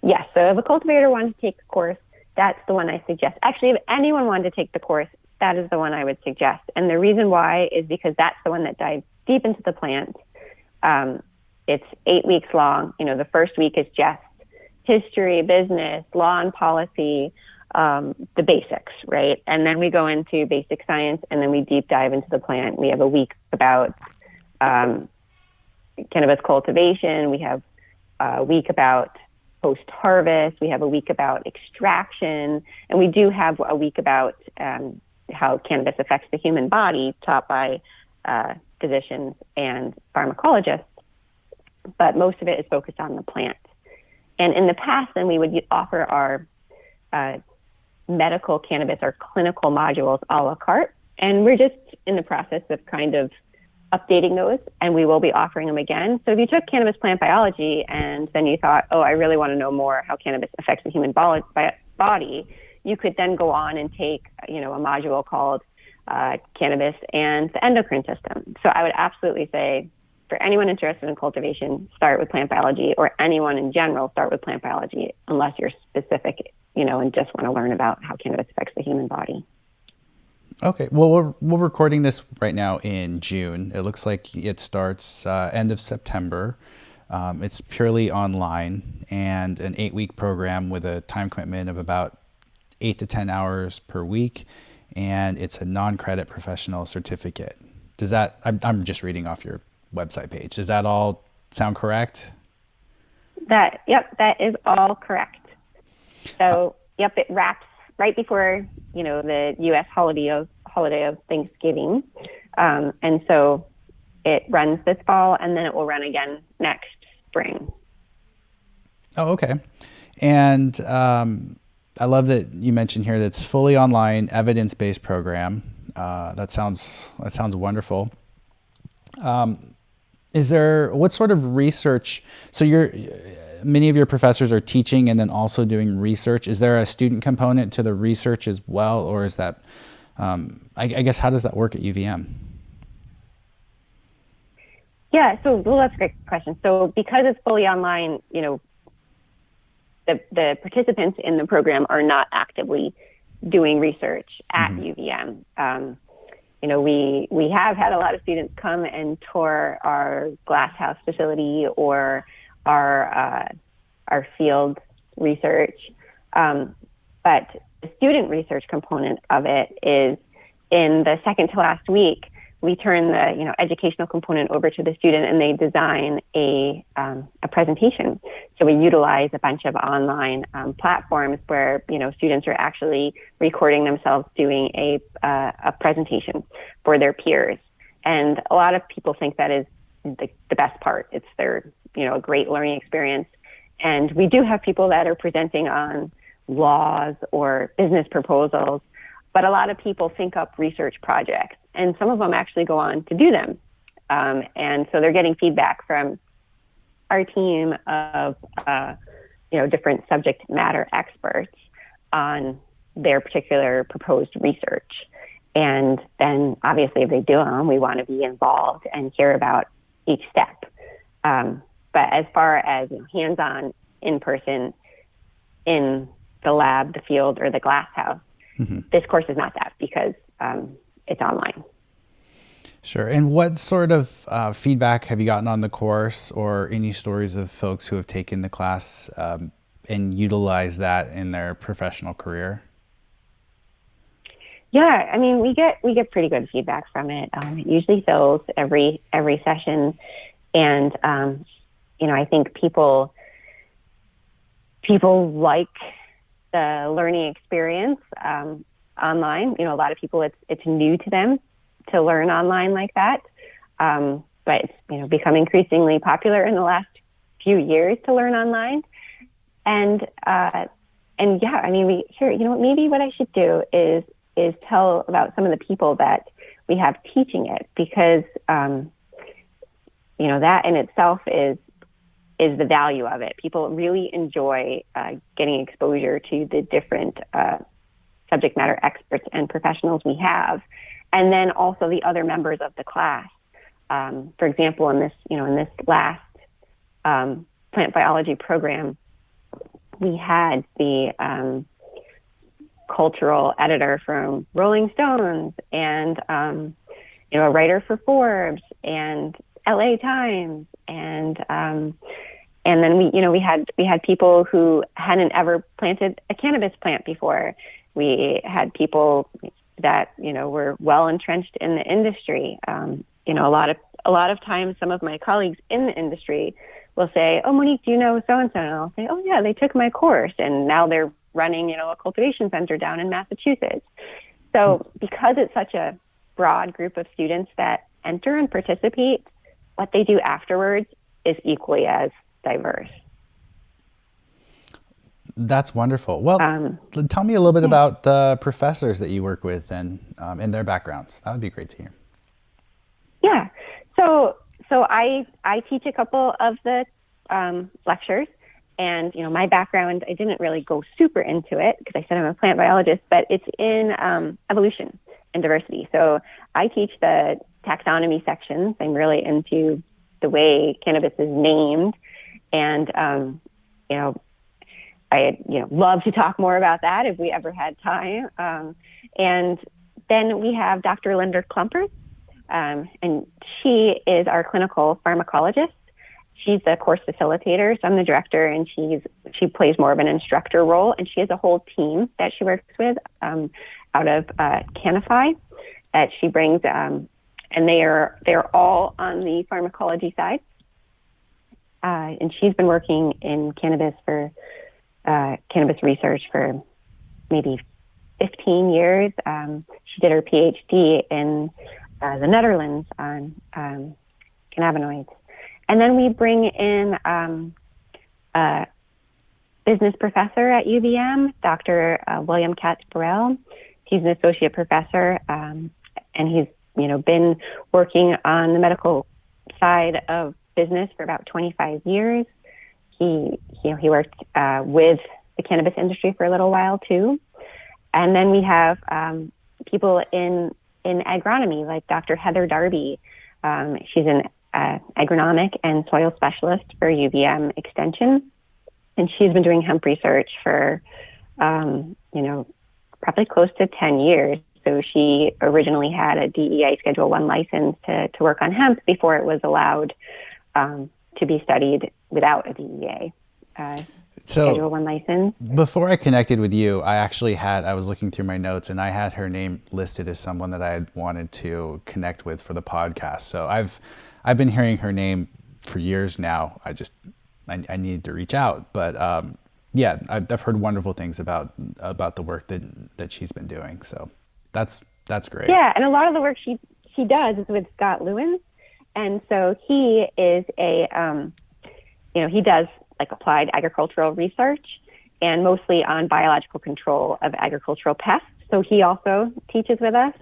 Yes. So if a cultivator wanted to take a course, that's the one I suggest. Actually, if anyone wanted to take the course, that is the one I would suggest. And the reason why is because that's the one that dives deep into the plant. It's 8 weeks long. The first week is just history, business, law and policy, the basics, right? And then we go into basic science, and then we deep dive into the plant. We have a week about cannabis cultivation. We have a week about post-harvest. We have a week about extraction. And we do have a week about how cannabis affects the human body, taught by physicians and pharmacologists. But most of it is focused on the plant. And in the past, then we would offer our medical cannabis or clinical modules a la carte. And we're just in the process of kind of updating those, and we will be offering them again. So if you took cannabis plant biology and then you thought, I really want to know more how cannabis affects the human body, you could then go on and take, a module called cannabis and the endocrine system. So I would absolutely say, for anyone interested in cultivation, start with plant biology, or anyone in general, start with plant biology, unless you're specific, and just want to learn about how cannabis affects the human body. Okay. Well, we're recording this right now in June. It looks like it starts end of September. It's purely online and an 8-week program with a time commitment of about 8 to 10 hours per week. And it's a non-credit professional certificate. Does that, I'm just reading off your website page. Does that all sound correct? That is all correct. So, it wraps right before, the U.S. holiday of Thanksgiving. And so it runs this fall, and then it will run again next spring. Oh, okay. And I love that you mentioned here that it's fully online, evidence-based program. That sounds wonderful. What sort of research? So many of your professors are teaching and then also doing research. Is there a student component to the research as well, or is that, I guess, how does that work at UVM? Yeah, that's a great question. So because it's fully online, the participants in the program are not actively doing research at UVM. We have had a lot of students come and tour our glasshouse facility or our field research. But the student research component of it is in the second to last week, we turn the educational component over to the student, and they design a presentation. So we utilize a bunch of online platforms where students are actually recording themselves doing a presentation for their peers. And a lot of people think that is the best part. It's their a great learning experience. And we do have people that are presenting on laws or business proposals, but a lot of people think up research projects, and some of them actually go on to do them. And so they're getting feedback from our team of, different subject matter experts on their particular proposed research. And then obviously if they do them, we want to be involved and hear about each step. But as far as hands-on, in-person, in the lab, the field, or the glass house, this course is not that, because it's online. Sure. And what sort of feedback have you gotten on the course, or any stories of folks who have taken the class and utilized that in their professional career? Yeah, I mean, we get pretty good feedback from it. It usually fills every session, and I think people like the learning experience online. A lot of people, it's new to them to learn online like that, but it's become increasingly popular in the last few years to learn online. And yeah, I mean, maybe what I should do is tell about some of the people that we have teaching it, because that in itself is the value of it. People really enjoy getting exposure to the different subject matter experts and professionals we have, and then also the other members of the class. For example, in this last plant biology program, we had the cultural editor from Rolling Stones, and a writer for Forbes and LA Times, and then we had people who hadn't ever planted a cannabis plant before. We had people that were well entrenched in the industry. A lot of times, some of my colleagues in the industry will say, "Oh, Monique, do you know so and so?" And I'll say, "Oh yeah, they took my course, and now they're running a cultivation center down in Massachusetts." So because it's such a broad group of students that enter and participate, what they do afterwards is equally as diverse. That's wonderful. Well, tell me a little bit about the professors that you work with and their backgrounds. That would be great to hear. Yeah. So I teach a couple of the lectures, and my background, I didn't really go super into it because I said I'm a plant biologist, but it's in evolution and diversity. So I teach the taxonomy sections. I'm really into the way cannabis is named, and I love to talk more about that if we ever had time. And then we have Dr. Linda Klumpers, and she is our clinical pharmacologist. She's the course facilitator, so I'm the director, and she plays more of an instructor role, and she has a whole team that she works with out of Canify that she brings, and they're all on the pharmacology side. And she's been working in cannabis research for maybe 15 years. She did her Ph.D. in the Netherlands on cannabinoids. And then we bring in a business professor at UVM, Dr. William Katz-Burrell. He's an associate professor, and he's been working on the medical side of business for about 25 years. He worked with the cannabis industry for a little while too. And then we have people in agronomy, like Dr. Heather Darby. She's an agronomic and soil specialist for UVM Extension, and she's been doing hemp research for probably close to 10 years. So she originally had a DEA Schedule 1 license to work on hemp before it was allowed to be studied without a DEA. Schedule So I license. before I connected with you, I was looking through my notes and I had her name listed as someone that I had wanted to connect with for the podcast. So I've been hearing her name for years now. I need to reach out, but yeah, I've heard wonderful things about the work that she's been doing. So that's great. Yeah, and a lot of the work she does is with Scott Lewin, and so he is he does like applied agricultural research and mostly on biological control of agricultural pests. So he also teaches with us.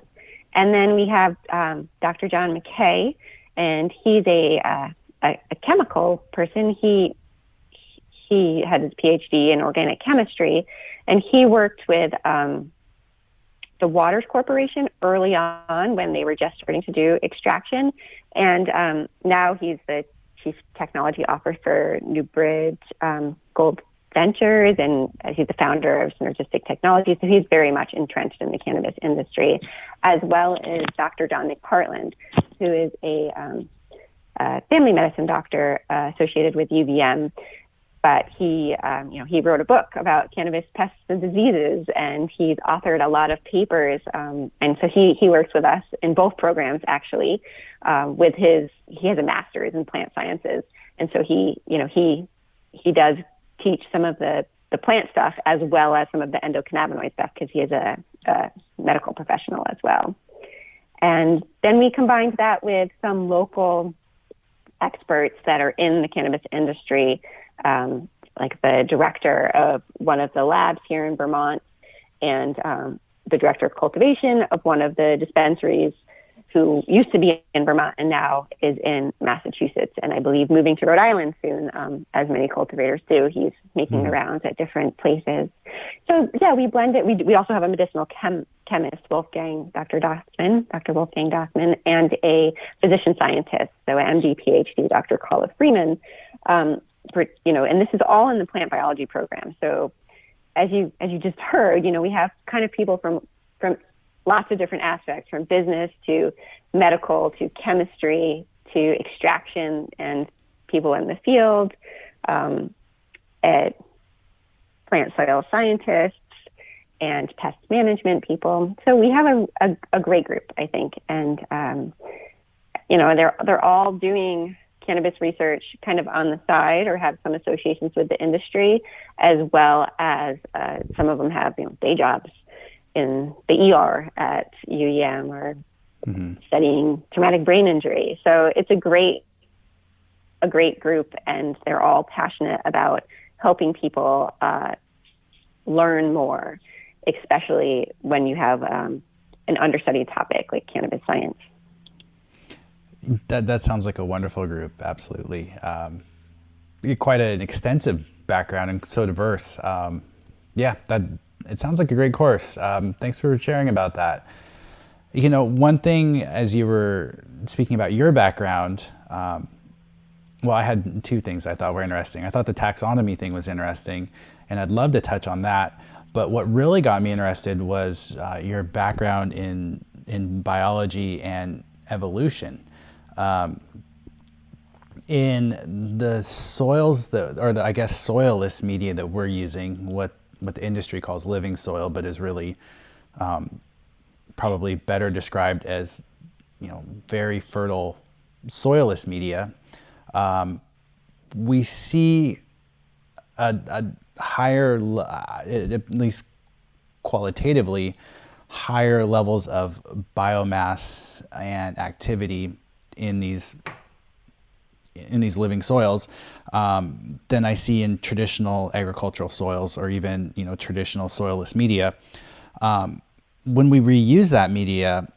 And then we have Dr. John McKay, and he's a chemical person. He had his Ph.D. in organic chemistry, and he worked with the Waters Corporation early on when they were just starting to do extraction. And now he's the Chief Technology Officer for Newbridge Gold Ventures, and he's the founder of Synergistic Technology. So he's very much entrenched in the cannabis industry, as well as Dr. Don McPartland, who is a family medicine doctor associated with UVM. But he wrote a book about cannabis pests and diseases, and he's authored a lot of papers. And so he works with us in both programs, actually. He has a master's in plant sciences, and so he does teach some of the plant stuff as well as some of the endocannabinoid stuff, because he is a medical professional as well. And then we combined that with some local experts that are in the cannabis industry, like the director of one of the labs here in Vermont, and the director of cultivation of one of the dispensaries, who used to be in Vermont and now is in Massachusetts, and I believe moving to Rhode Island soon, as many cultivators do. He's making the rounds at different places. So yeah, we blend it. We also have a medicinal chemist, Dr. Wolfgang Dossman, and a physician scientist, so an MD, PhD, Dr. Carla Freeman. And this is all in the plant biology program. So as you just heard, we have kind of people from lots of different aspects, from business to medical to chemistry to extraction, and people in the field, at plant soil scientists and pest management people. So we have a great group, I think. And, they're all doing cannabis research kind of on the side, or have some associations with the industry, as well as some of them have day jobs in the ER at UEM, or studying traumatic brain injury. So it's a great group, and they're all passionate about helping people learn more, especially when you have an understudied topic like cannabis science. That sounds like a wonderful group. Absolutely. Quite an extensive background and so diverse. It sounds like a great course. Thanks for sharing about that. One thing, as you were speaking about your background, I had two things I thought were interesting. I thought the taxonomy thing was interesting, and I'd love to touch on that. But what really got me interested was your background in biology and evolution. In the soils soilless media that we're using, what the industry calls living soil, but is really probably better described as very fertile soilless media, we see a higher, at least qualitatively, higher levels of biomass and activity in these living soils than I see in traditional agricultural soils, or even traditional soilless media. When we reuse that media,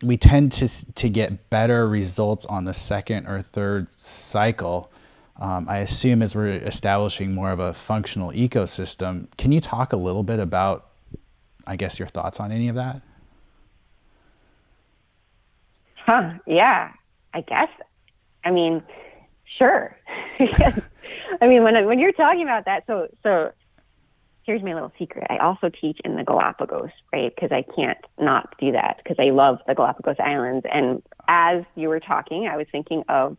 we tend to get better results on the second or third cycle. I assume as we're establishing more of a functional ecosystem. Can you talk a little bit about, I guess, your thoughts on any of that? Yeah, I guess. I mean, sure. I mean, when you're talking about that, so here's my little secret. I also teach in the Galapagos, right? Because I can't not do that, because I love the Galapagos Islands. And as you were talking, I was thinking of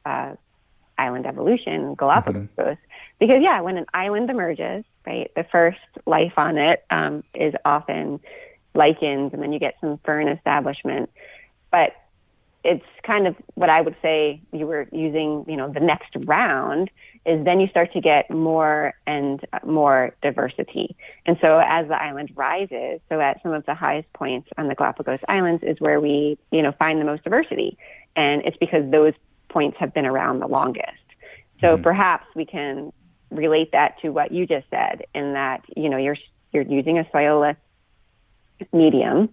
island evolution, Galapagos. Because when an island emerges, right, the first life on it is often lichens, and then you get some fern establishment. But it's kind of what I would say you were using, the next round is then you start to get more and more diversity. And so as the island rises, so at some of the highest points on the Galapagos Islands is where we, find the most diversity. And it's because those points have been around the longest. So perhaps we can relate that to what you just said in that, you're using a soilless medium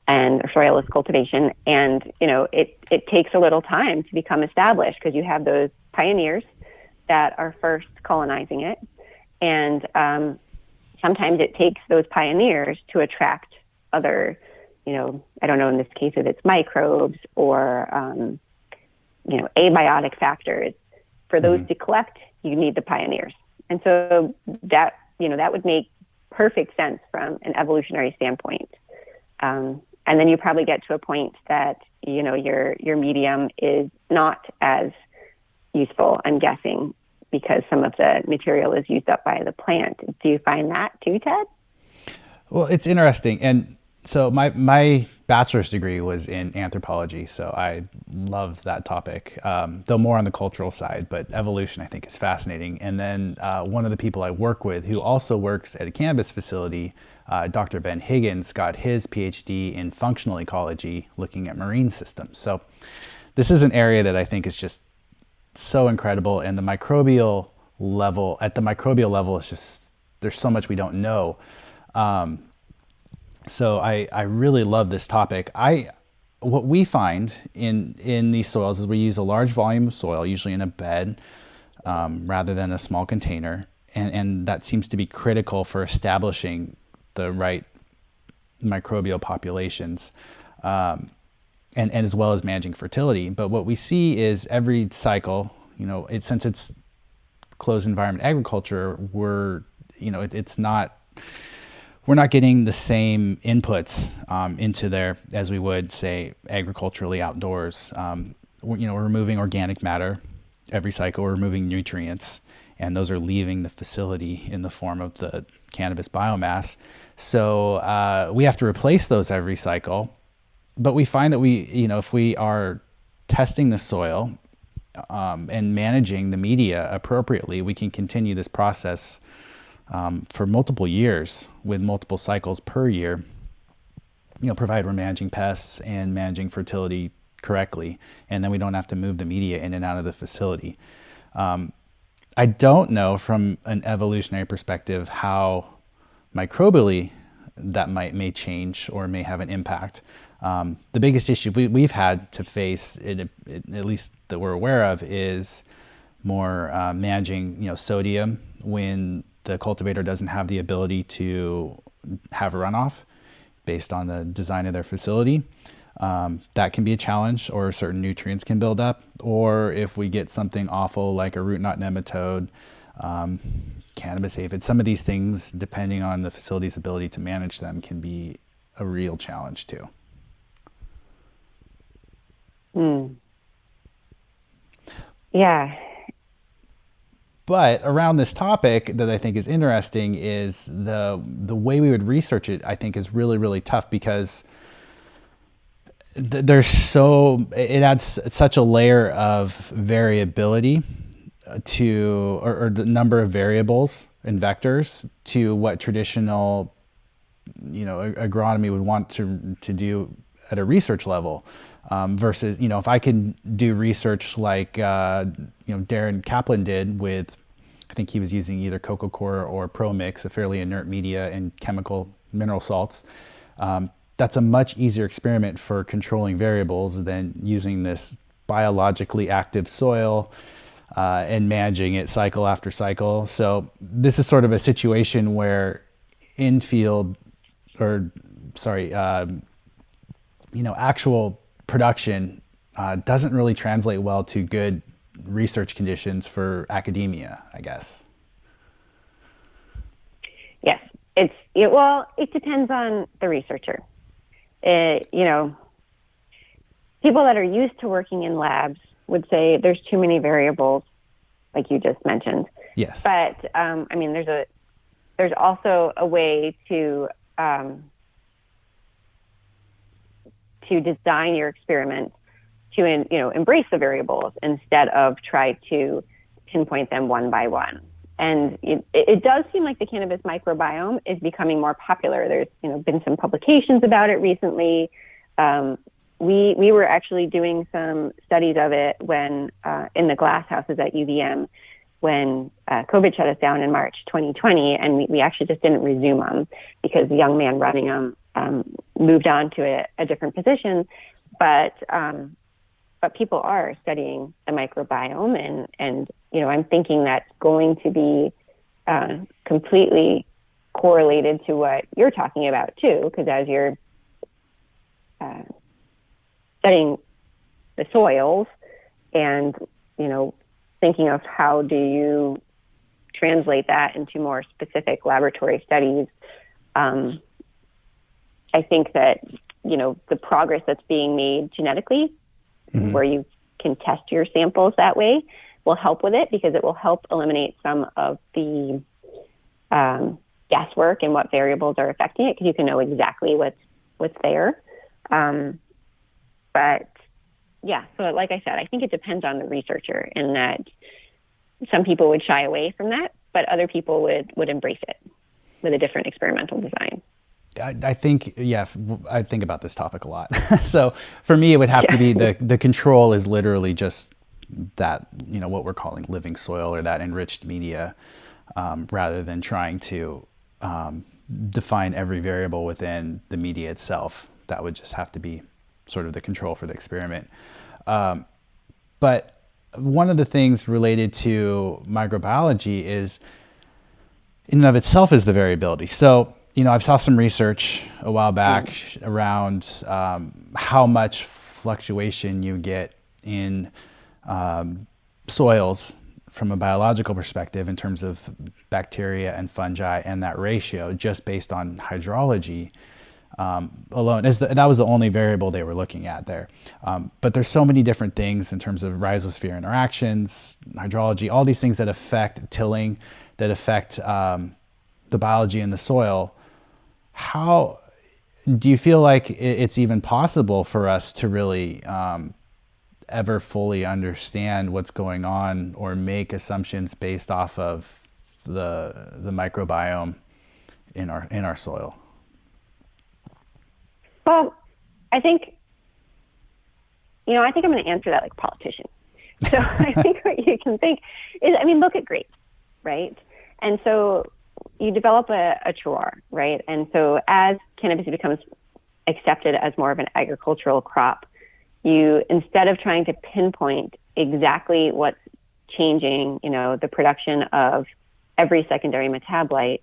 and soilless cultivation. And, it takes a little time to become established because you have those pioneers that are first colonizing it. And sometimes it takes those pioneers to attract other, I don't know in this case if it's microbes or, abiotic factors. For those to collect, you need the pioneers. And so that, that would make perfect sense from an evolutionary standpoint. And then you probably get to a point that, your medium is not as useful, I'm guessing, because some of the material is used up by the plant. Do you find that too, Ted? Well, it's interesting. And so my bachelor's degree was in anthropology, so I love that topic, though more on the cultural side, but evolution I think is fascinating. And then one of the people I work with who also works at a cannabis facility, Dr. Ben Higgins, got his Ph.D. in functional ecology looking at marine systems. So this is an area that I think is just so incredible, and at the microbial level, it's just, there's so much we don't know. So I really love this topic. What we find in these soils is we use a large volume of soil, usually in a bed, rather than a small container. And that seems to be critical for establishing the right microbial populations, and as well as managing fertility. But what we see is every cycle, since it's closed environment agriculture, we're not getting the same inputs into there as we would, say, agriculturally outdoors. We're removing organic matter every cycle, we're removing nutrients, and those are leaving the facility in the form of the cannabis biomass. So we have to replace those every cycle. But we find that if we are testing the soil and managing the media appropriately, we can continue this process for multiple years with multiple cycles per year, provided we're managing pests and managing fertility correctly, and then we don't have to move the media in and out of the facility. I don't know from an evolutionary perspective how microbially that may change or may have an impact. The biggest issue we've had to face, at least that we're aware of, is more managing sodium when the cultivator doesn't have the ability to have a runoff based on the design of their facility. That can be a challenge, or certain nutrients can build up, or if we get something awful like a root knot nematode, cannabis aphid, some of these things, depending on the facility's ability to manage them, can be a real challenge too. Yeah. But around this topic that I think is interesting is the way we would research it, I think, is really, really tough, because it adds such a layer of variability or the number of variables and vectors to what traditional, agronomy would want to do at a research level. Versus, if I could do research like, Darren Kaplan did with, I think he was using either Coco Coir or Pro Mix, a fairly inert media, and chemical mineral salts. That's a much easier experiment for controlling variables than using this biologically active soil and managing it cycle after cycle. So this is sort of a situation where actual production doesn't really translate well to good research conditions for academia, I guess. Yes, it depends on the researcher. People that are used to working in labs would say there's too many variables, like you just mentioned. Yes. But I mean, there's also a way to design your experiment to embrace the variables instead of try to pinpoint them one by one. And it does seem like the cannabis microbiome is becoming more popular. There's been some publications about it recently. We were actually doing some studies of it when in the glass houses at UVM when COVID shut us down in March 2020, and we actually just didn't resume them because the young man running them moved on to a different position. But people are studying the microbiome, and I'm thinking that's going to be completely correlated to what you're talking about too, because as you're studying the soils and thinking of how do you translate that into more specific laboratory studies, I think that the progress that's being made genetically, mm-hmm. where you can test your samples that way, will help with it, because it will help eliminate some of the guesswork and what variables are affecting it, because you can know exactly what's there. But yeah, so like I said, I think it depends on the researcher, in that some people would shy away from that, but other people would embrace it with a different experimental design. I think about this topic a lot. So for me, it would have to be the control is literally just that, what we're calling living soil or that enriched media, rather than trying to define every variable within the media itself. That would just have to be sort of the control for the experiment. But one of the things related to microbiology is, in and of itself, is the variability. So, I saw some research a while back around how much fluctuation you get in soils from a biological perspective in terms of bacteria and fungi, and that ratio just based on hydrology alone. That was the only variable they were looking at there. But there's so many different things in terms of rhizosphere interactions, hydrology, all these things that affect tilling, that affect the biology in the soil. How do you feel like it's even possible for us to really ever fully understand what's going on or make assumptions based off of the microbiome in our soil? Well, I think I'm going to answer that like a politician. So I think what you can think is, look at grapes, right? And so you develop a terroir, right? And so as cannabis becomes accepted as more of an agricultural crop, you, instead of trying to pinpoint exactly what's changing, the production of every secondary metabolite,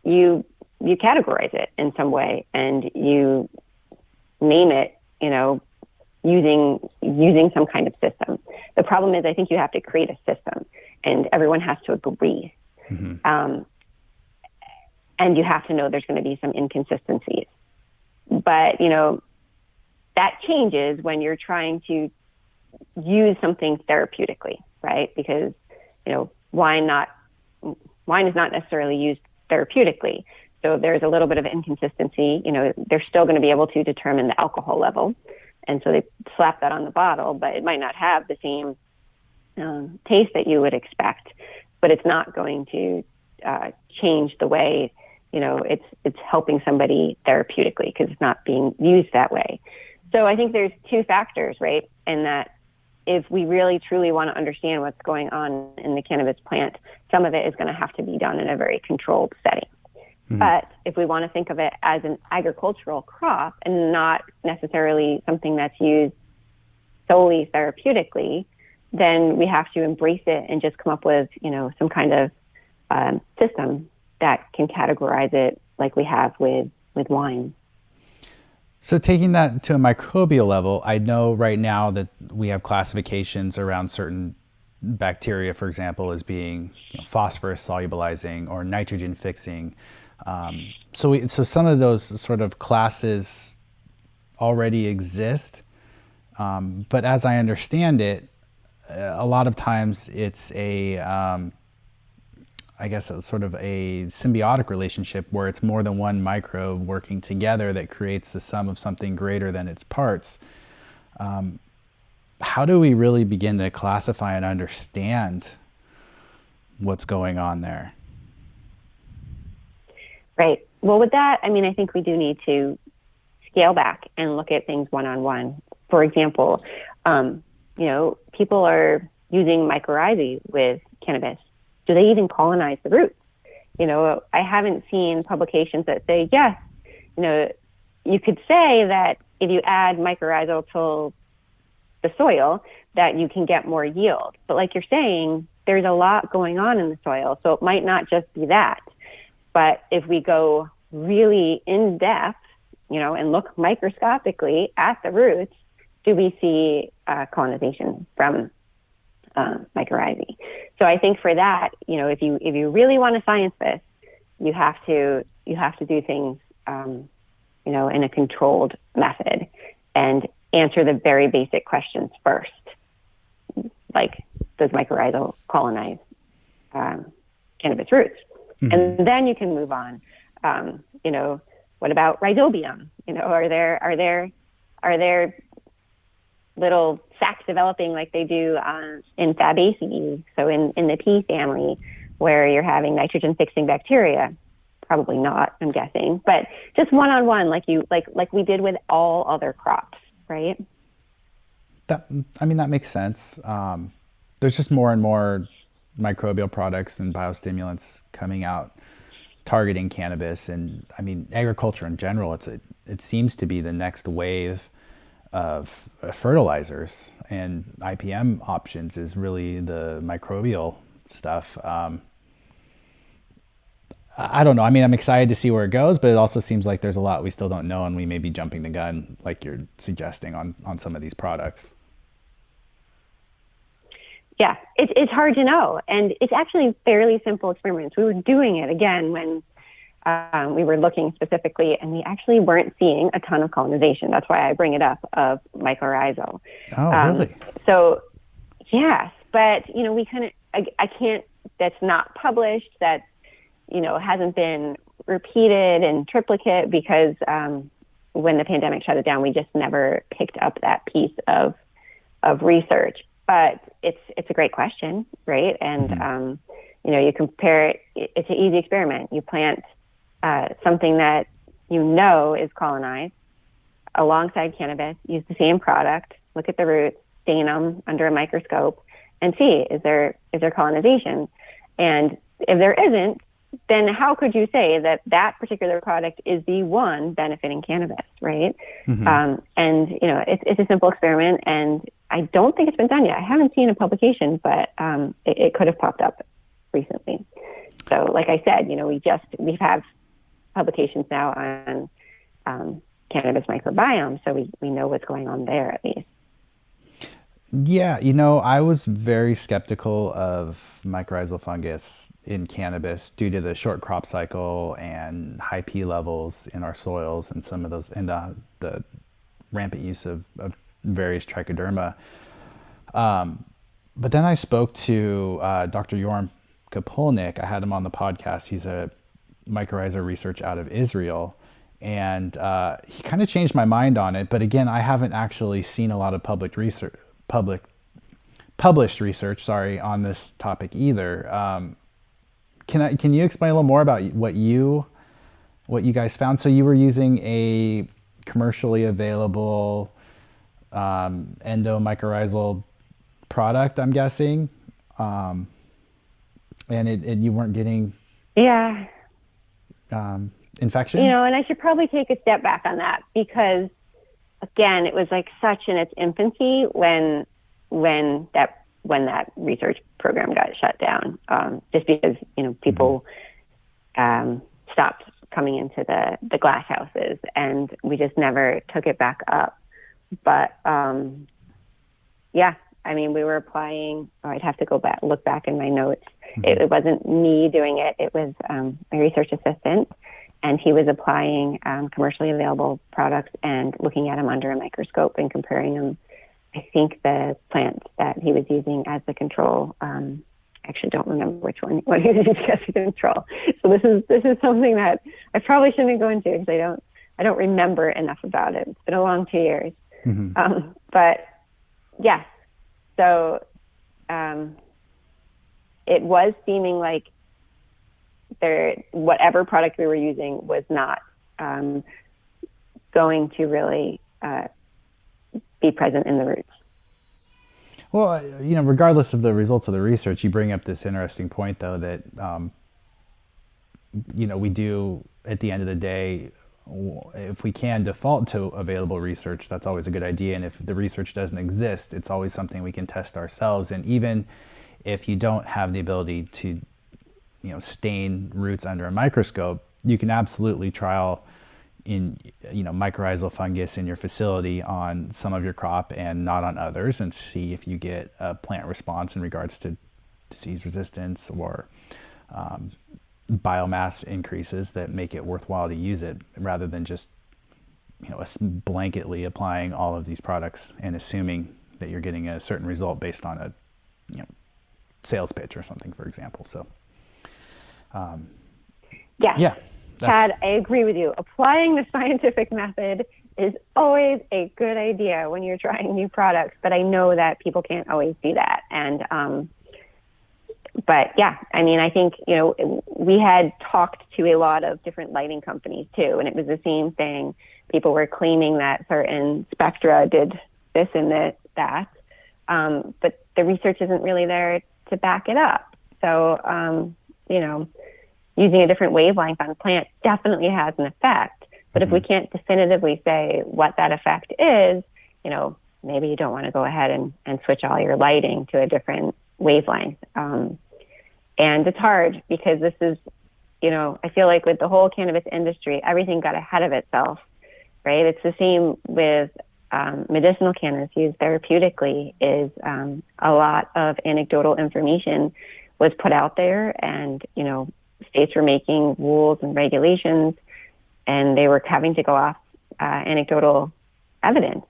you categorize it in some way, and you name it, using some kind of system. The problem is, I think you have to create a system, and everyone has to agree. Mm-hmm. And you have to know there's going to be some inconsistencies. But, that changes when you're trying to use something therapeutically, right? Because, wine is not necessarily used therapeutically. So there's a little bit of inconsistency. They're still going to be able to determine the alcohol level. And so they slap that on the bottle, but it might not have the same taste that you would expect, but it's not going to change the way, it's helping somebody therapeutically, because it's not being used that way. So I think there's two factors, right? And that if we really truly want to understand what's going on in the cannabis plant, some of it is going to have to be done in a very controlled setting. Mm-hmm. But if we want to think of it as an agricultural crop and not necessarily something that's used solely therapeutically, then we have to embrace it and just come up with, some kind of system that can categorize it like we have with wine. So taking that to a microbial level, I know right now that we have classifications around certain bacteria, for example, as being phosphorus solubilizing or nitrogen fixing. So some of those sort of classes already exist, but as I understand it, a lot of times it's I guess a sort of a symbiotic relationship where it's more than one microbe working together that creates the sum of something greater than its parts. How do we really begin to classify and understand what's going on there? Right. Well, with that, I mean, I think we do need to scale back and look at things one-on-one. For example, people are using mycorrhizae with cannabis. Do they even colonize the roots? I haven't seen publications that say, yes, you could say that if you add mycorrhizal to the soil, that you can get more yield. But like you're saying, there's a lot going on in the soil. So it might not just be that. But if we go really in depth, and look microscopically at the roots, do we see colonization from mycorrhizae? So I think for that, if you really want to science this, you have to do things, in a controlled method and answer the very basic questions first, like does mycorrhizal colonize cannabis roots? Mm-hmm. And then you can move on. What about rhizobium? Are there little sacs developing like they do in Fabaceae, so in the pea family, where you're having nitrogen fixing bacteria? Probably not, I'm guessing, but just one-on-one, like we did with all other crops, right? That makes sense. There's just more and more microbial products and biostimulants coming out targeting cannabis, and agriculture in general. It seems to be the next wave of fertilizers, and IPM options is really the microbial stuff. I don't know. I'm excited to see where it goes, but it also seems like there's a lot we still don't know, and we may be jumping the gun, like you're suggesting, on some of these products. Yeah, it's hard to know. And it's actually fairly simple experiments. We were doing it again when we were looking specifically, and we actually weren't seeing a ton of colonization. That's why I bring it up of mycorrhizal. Oh, really? So, yes, but, we couldn't, I can't, that's not published, that, hasn't been repeated in triplicate because when the pandemic shut it down, we just never picked up that piece of research. But it's a great question, right? And, mm-hmm. You compare it, it's an easy experiment. You plant something that is colonized alongside cannabis, use the same product, look at the roots, stain them under a microscope, and see, is there colonization? And if there isn't, then how could you say that particular product is the one benefiting cannabis, right? Mm-hmm. And, it's a simple experiment, and I don't think it's been done yet. I haven't seen a publication, but it could have popped up recently. So like I said, we have publications now on cannabis microbiome, so we know what's going on there at least. Yeah, I was very skeptical of mycorrhizal fungus in cannabis due to the short crop cycle and high P levels in our soils, and some of those, and the rampant use of various trichoderma. But then I spoke to Dr. Yoram Kapolnik. I had him on the podcast. He's a mycorrhizal research out of Israel. And he kind of changed my mind on it. But again, I haven't actually seen a lot of published research, on this topic either. Can you explain a little more about what you guys found? So you were using a commercially available endomycorrhizal product, I'm guessing, and you weren't getting infection? And I should probably take a step back on that, because again, it was like such in its infancy when that research program got shut down, just because people stopped coming into the glass houses, and we just never took it back up. But we were applying. I'd have to look back in my notes. Mm-hmm. It wasn't me doing it. It was a research assistant, and he was applying commercially available products and looking at them under a microscope and comparing them I think the plant that he was using as the control, I actually don't remember what he was using as the control. So this is something that I probably shouldn't go into because I don't remember enough about it. It's been a long 2 years. Mm-hmm. But yes, so it was seeming like whatever product we were using was not going to really be present in the roots. Well, regardless of the results of the research, you bring up this interesting point, though, that, we do, at the end of the day, if we can default to available research, that's always a good idea. And if the research doesn't exist, it's always something we can test ourselves. And even if you don't have the ability to, stain roots under a microscope, you can absolutely trial in mycorrhizal fungus in your facility on some of your crop and not on others, and see if you get a plant response in regards to disease resistance or biomass increases that make it worthwhile to use it, rather than just blanketly applying all of these products and assuming that you're getting a certain result based on a sales pitch or something, for example. So yeah. Tad, I agree with you. Applying the scientific method is always a good idea when you're trying new products, but I know that people can't always do that. And, but yeah, I mean, I think, we had talked to a lot of different lighting companies too, and it was the same thing. People were claiming that certain spectra did this and that, but the research isn't really there to back it up. So, using a different wavelength on a plant definitely has an effect. But if we can't definitively say what that effect is, maybe you don't want to go ahead and switch all your lighting to a different wavelength. And it's hard because this is, I feel like with the whole cannabis industry, everything got ahead of itself, right? It's the same with medicinal cannabis used therapeutically. Is a lot of anecdotal information was put out there, and, states were making rules and regulations, and they were having to go off anecdotal evidence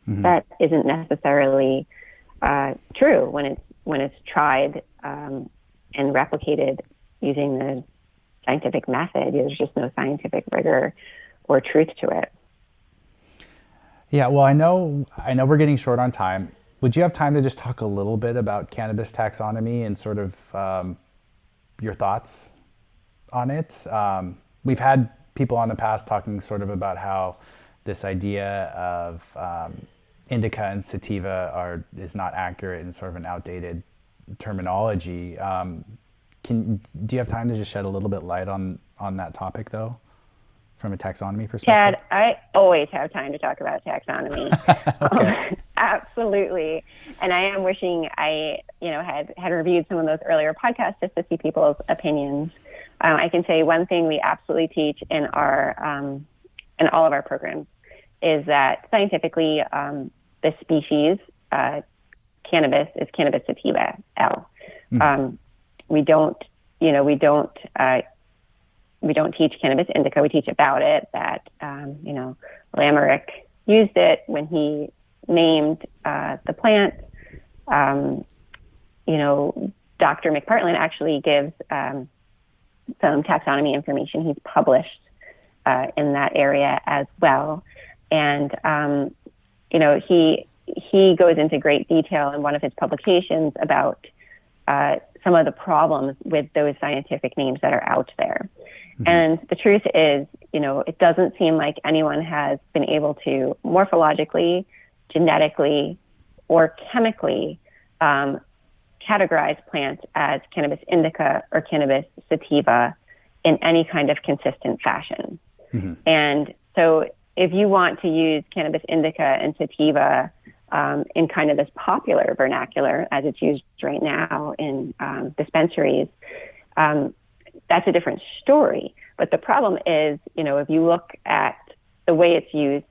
that isn't necessarily true when it's tried and replicated using the scientific method. There's just no scientific rigor or truth to it. Yeah, well, I know we're getting short on time. Would you have time to just talk a little bit about cannabis taxonomy and sort of your thoughts on it? We've had people on the past talking sort of about how this idea of indica and sativa is not accurate and sort of an outdated terminology. Do you have time to just shed a little bit light on that topic, though, from a taxonomy perspective? Chad, I always have time to talk about taxonomy. Okay. Absolutely. And I am wishing I, had reviewed some of those earlier podcasts just to see people's opinions. I can say one thing we absolutely teach in in all of our programs is that scientifically, the species cannabis is Cannabis sativa L. We don't teach Cannabis indica. We teach about it, that Lamerick used it when he named the plant. Dr. McPartland actually gives some taxonomy information. He's published in that area as well. And, he goes into great detail in one of his publications about some of the problems with those scientific names that are out there. And the truth is, it doesn't seem like anyone has been able to morphologically, genetically, or chemically categorize plants as Cannabis indica or Cannabis sativa in any kind of consistent fashion. And so if you want to use Cannabis indica and sativa in kind of this popular vernacular as it's used right now in dispensaries, that's a different story. But the problem is, if you look at the way it's used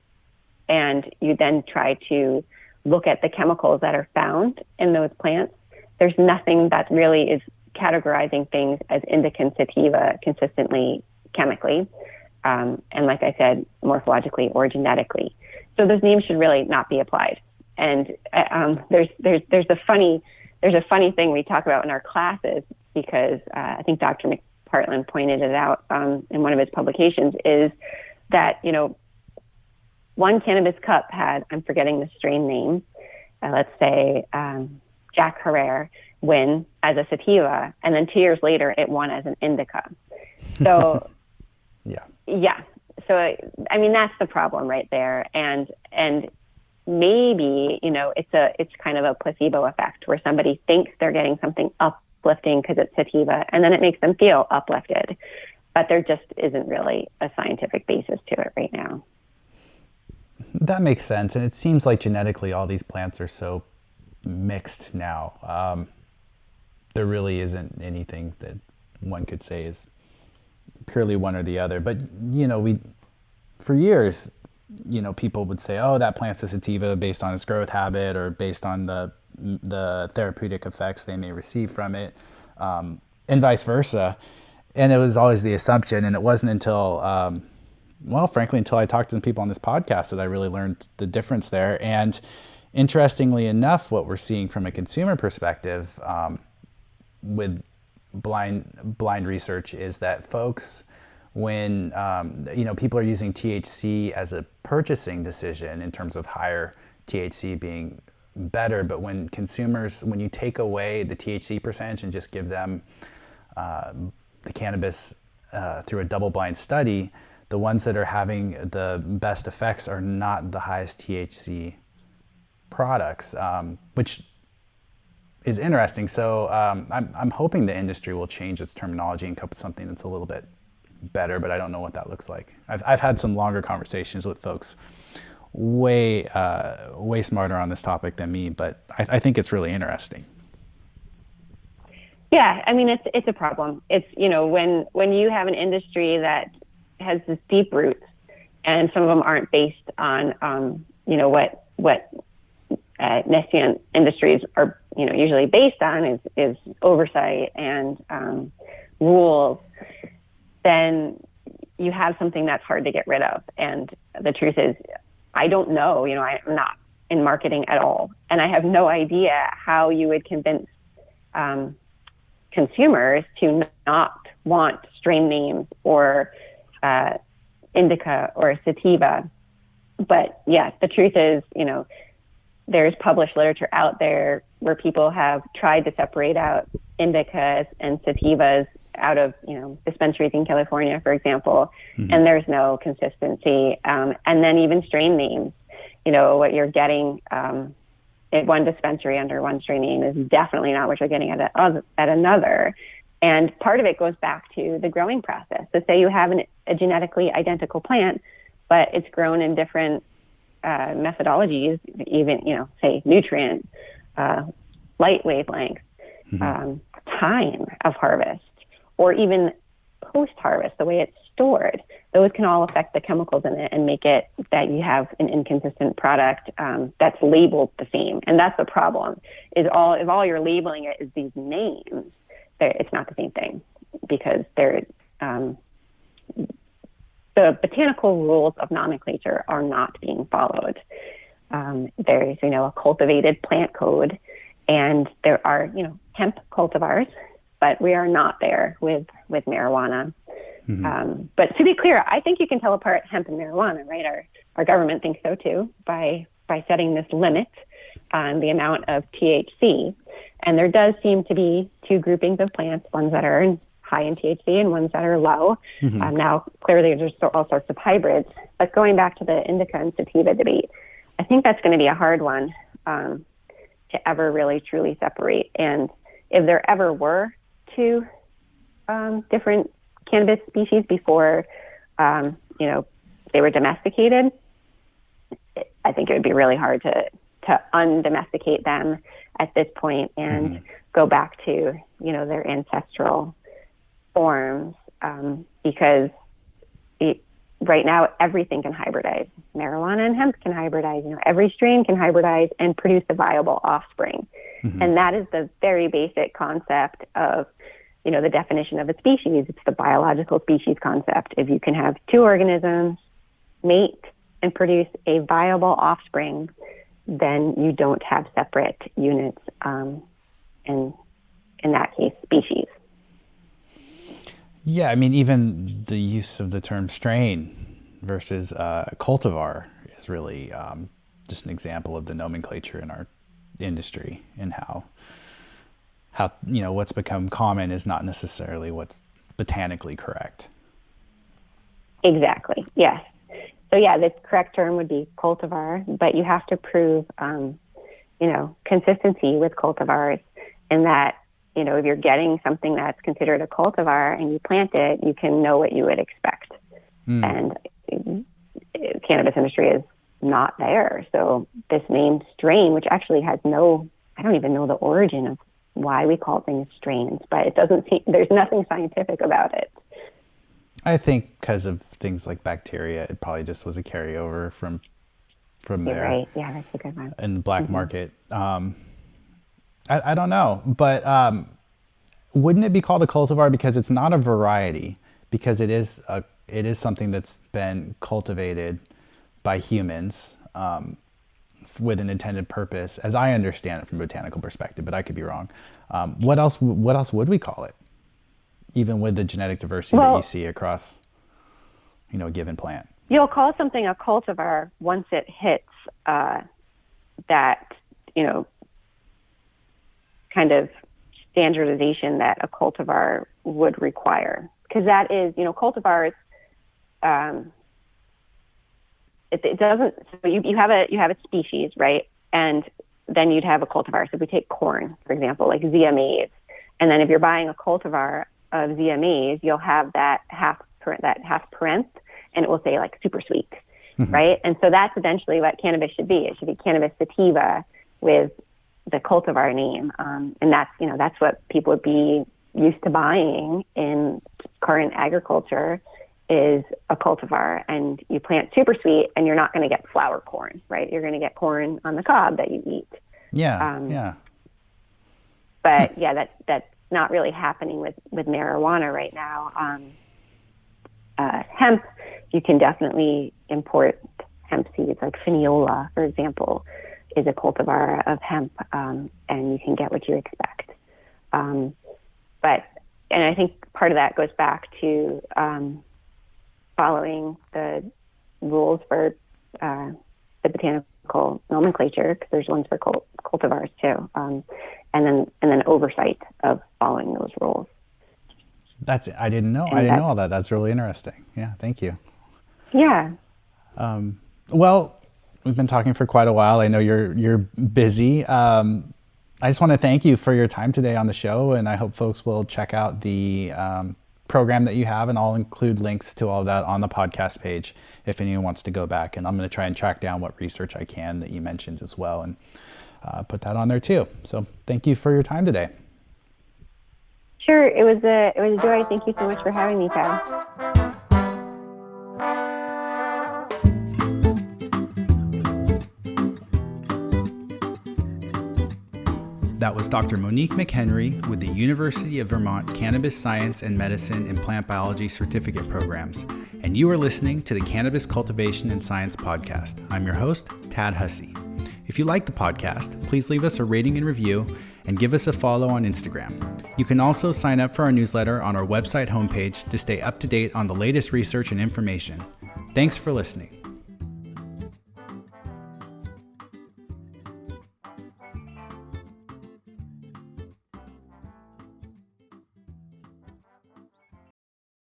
and you then try to look at the chemicals that are found in those plants, there's nothing that really is categorizing things as indica and sativa consistently chemically, and like I said, morphologically or genetically. So those names should really not be applied. And there's a funny thing we talk about in our classes, because I think Dr. McPartland pointed it out in one of his publications, is that, one cannabis cup had, I'm forgetting the strain name, let's say Jack Herrera, win as a sativa, and then 2 years later it won as an indica. So yeah. So I mean, that's the problem right there, and maybe it's kind of a placebo effect where somebody thinks they're getting something uplifting because it's sativa, and then it makes them feel uplifted, but there just isn't really a scientific basis to it right now. That makes sense, and it seems like genetically all these plants are so mixed now. There really isn't anything that one could say is purely one or the other. But for years, people would say, oh, that plant's a sativa based on its growth habit or based on the therapeutic effects they may receive from it, and vice versa. And it was always the assumption, and it wasn't until frankly, until I talked to some people on this podcast that I really learned the difference there. And interestingly enough, what we're seeing from a consumer perspective with blind research is that folks, when people are using THC as a purchasing decision in terms of higher THC being better, but when you take away the THC percentage and just give them the cannabis through a double-blind study, the ones that are having the best effects are not the highest THC products, which is interesting. So I'm hoping the industry will change its terminology and come up with something that's a little bit better, but I don't know what that looks like. I've had some longer conversations with folks way smarter on this topic than me, but I think it's really interesting. Yeah, I mean, it's a problem. It's, when you have an industry that has this deep roots, and some of them aren't based on, what nascent industries are, usually based on is oversight and rules, then you have something that's hard to get rid of. And the truth is, I don't know, I'm not in marketing at all, and I have no idea how you would convince consumers to not want strain names or indica or sativa. But yes, the truth is, there's published literature out there where people have tried to separate out indicas and sativas out of, dispensaries in California, for example, and there's no consistency. And then even strain names, what you're getting at one dispensary under one strain name is definitely not what you're getting at another. And part of it goes back to the growing process. So say you have a genetically identical plant, but it's grown in different methodologies, even, say nutrient, light wavelength, time of harvest, or even post-harvest, the way it's stored. Those can all affect the chemicals in it and make it that you have an inconsistent product that's labeled the same. And that's the problem, if all you're labeling it is these names, it's not the same thing, because the botanical rules of nomenclature are not being followed. There's, a cultivated plant code, and there are, hemp cultivars, but we are not there with marijuana. But to be clear, I think you can tell apart hemp and marijuana, right? Our government thinks so too, by setting this limit on the amount of THC. And there does seem to be two groupings of plants, ones that are high in THC and ones that are low. Now, clearly, there's all sorts of hybrids. But going back to the indica and sativa debate, I think that's going to be a hard one to ever really truly separate. And if there ever were two different cannabis species before, they were domesticated, I think it would be really hard to undomesticate them at this point and go back to, their ancestral forms, because right now everything can hybridize. Marijuana and hemp can hybridize. Every strain can hybridize and produce a viable offspring. And that is the very basic concept of, the definition of a species. It's the biological species concept. If you can have two organisms mate and produce a viable offspring, then you don't have separate units, in that case, species. Yeah, I mean, even the use of the term strain versus cultivar is really just an example of the nomenclature in our industry, and how what's become common is not necessarily what's botanically correct. Exactly. Yes. So yeah, the correct term would be cultivar, but you have to prove, consistency with cultivars, in that, if you're getting something that's considered a cultivar and you plant it, you can know what you would expect. And cannabis industry is not there. So this name strain, which actually has I don't even know the origin of why we call things strains, but it doesn't seem, there's nothing scientific about it. I think because of things like bacteria, it probably just was a carryover from there. Right. Yeah, that's a good one. In the black market. I don't know, but wouldn't it be called a cultivar because it's not a variety, because it is something that's been cultivated by humans with an intended purpose, as I understand it from a botanical perspective, but I could be wrong. What else would we call it, even with the genetic diversity that you see across, a given plant? You'll call something a cultivar once it hits that, kind of standardization that a cultivar would require. Because that is, cultivars, it doesn't, so you have a species, right? And then you'd have a cultivar. So if we take corn, for example, like Zea mays, and then if you're buying a cultivar of Zea mays, you'll have that half parenth, and it will say like super sweet, right? And so that's eventually what cannabis should be. It should be cannabis sativa with the cultivar name, and that's what people would be used to buying in current agriculture, is a cultivar. And you plant super sweet, and you're not going to get flower corn, right? You're going to get corn on the cob that you eat. Yeah. But yeah, that's not really happening with marijuana right now. Hemp, you can definitely import hemp seeds, like Finiola, for example, is a cultivar of hemp, and you can get what you expect. And I think part of that goes back to following the rules for the botanical nomenclature, because there's ones for cultivars too, and then oversight of following those rules. I didn't know all that. That's really interesting. Yeah, thank you. Yeah. Well, we've been talking for quite a while. I know you're busy. I just want to thank you for your time today on the show, and I hope folks will check out the program that you have, and I'll include links to all that on the podcast page if anyone wants to go back. And I'm going to try and track down what research I can that you mentioned as well, and put that on there too. So thank you for your time today. Sure, it was a joy. Thank you so much for having me, Tad. That was Dr. Monique McHenry with the University of Vermont Cannabis Science and Medicine and Plant Biology Certificate Programs, and you are listening to the Cannabis Cultivation and Science Podcast. I'm your host, Tad Hussey. If you like the podcast, please leave us a rating and review, and give us a follow on Instagram. You can also sign up for our newsletter on our website homepage to stay up to date on the latest research and information. Thanks for listening.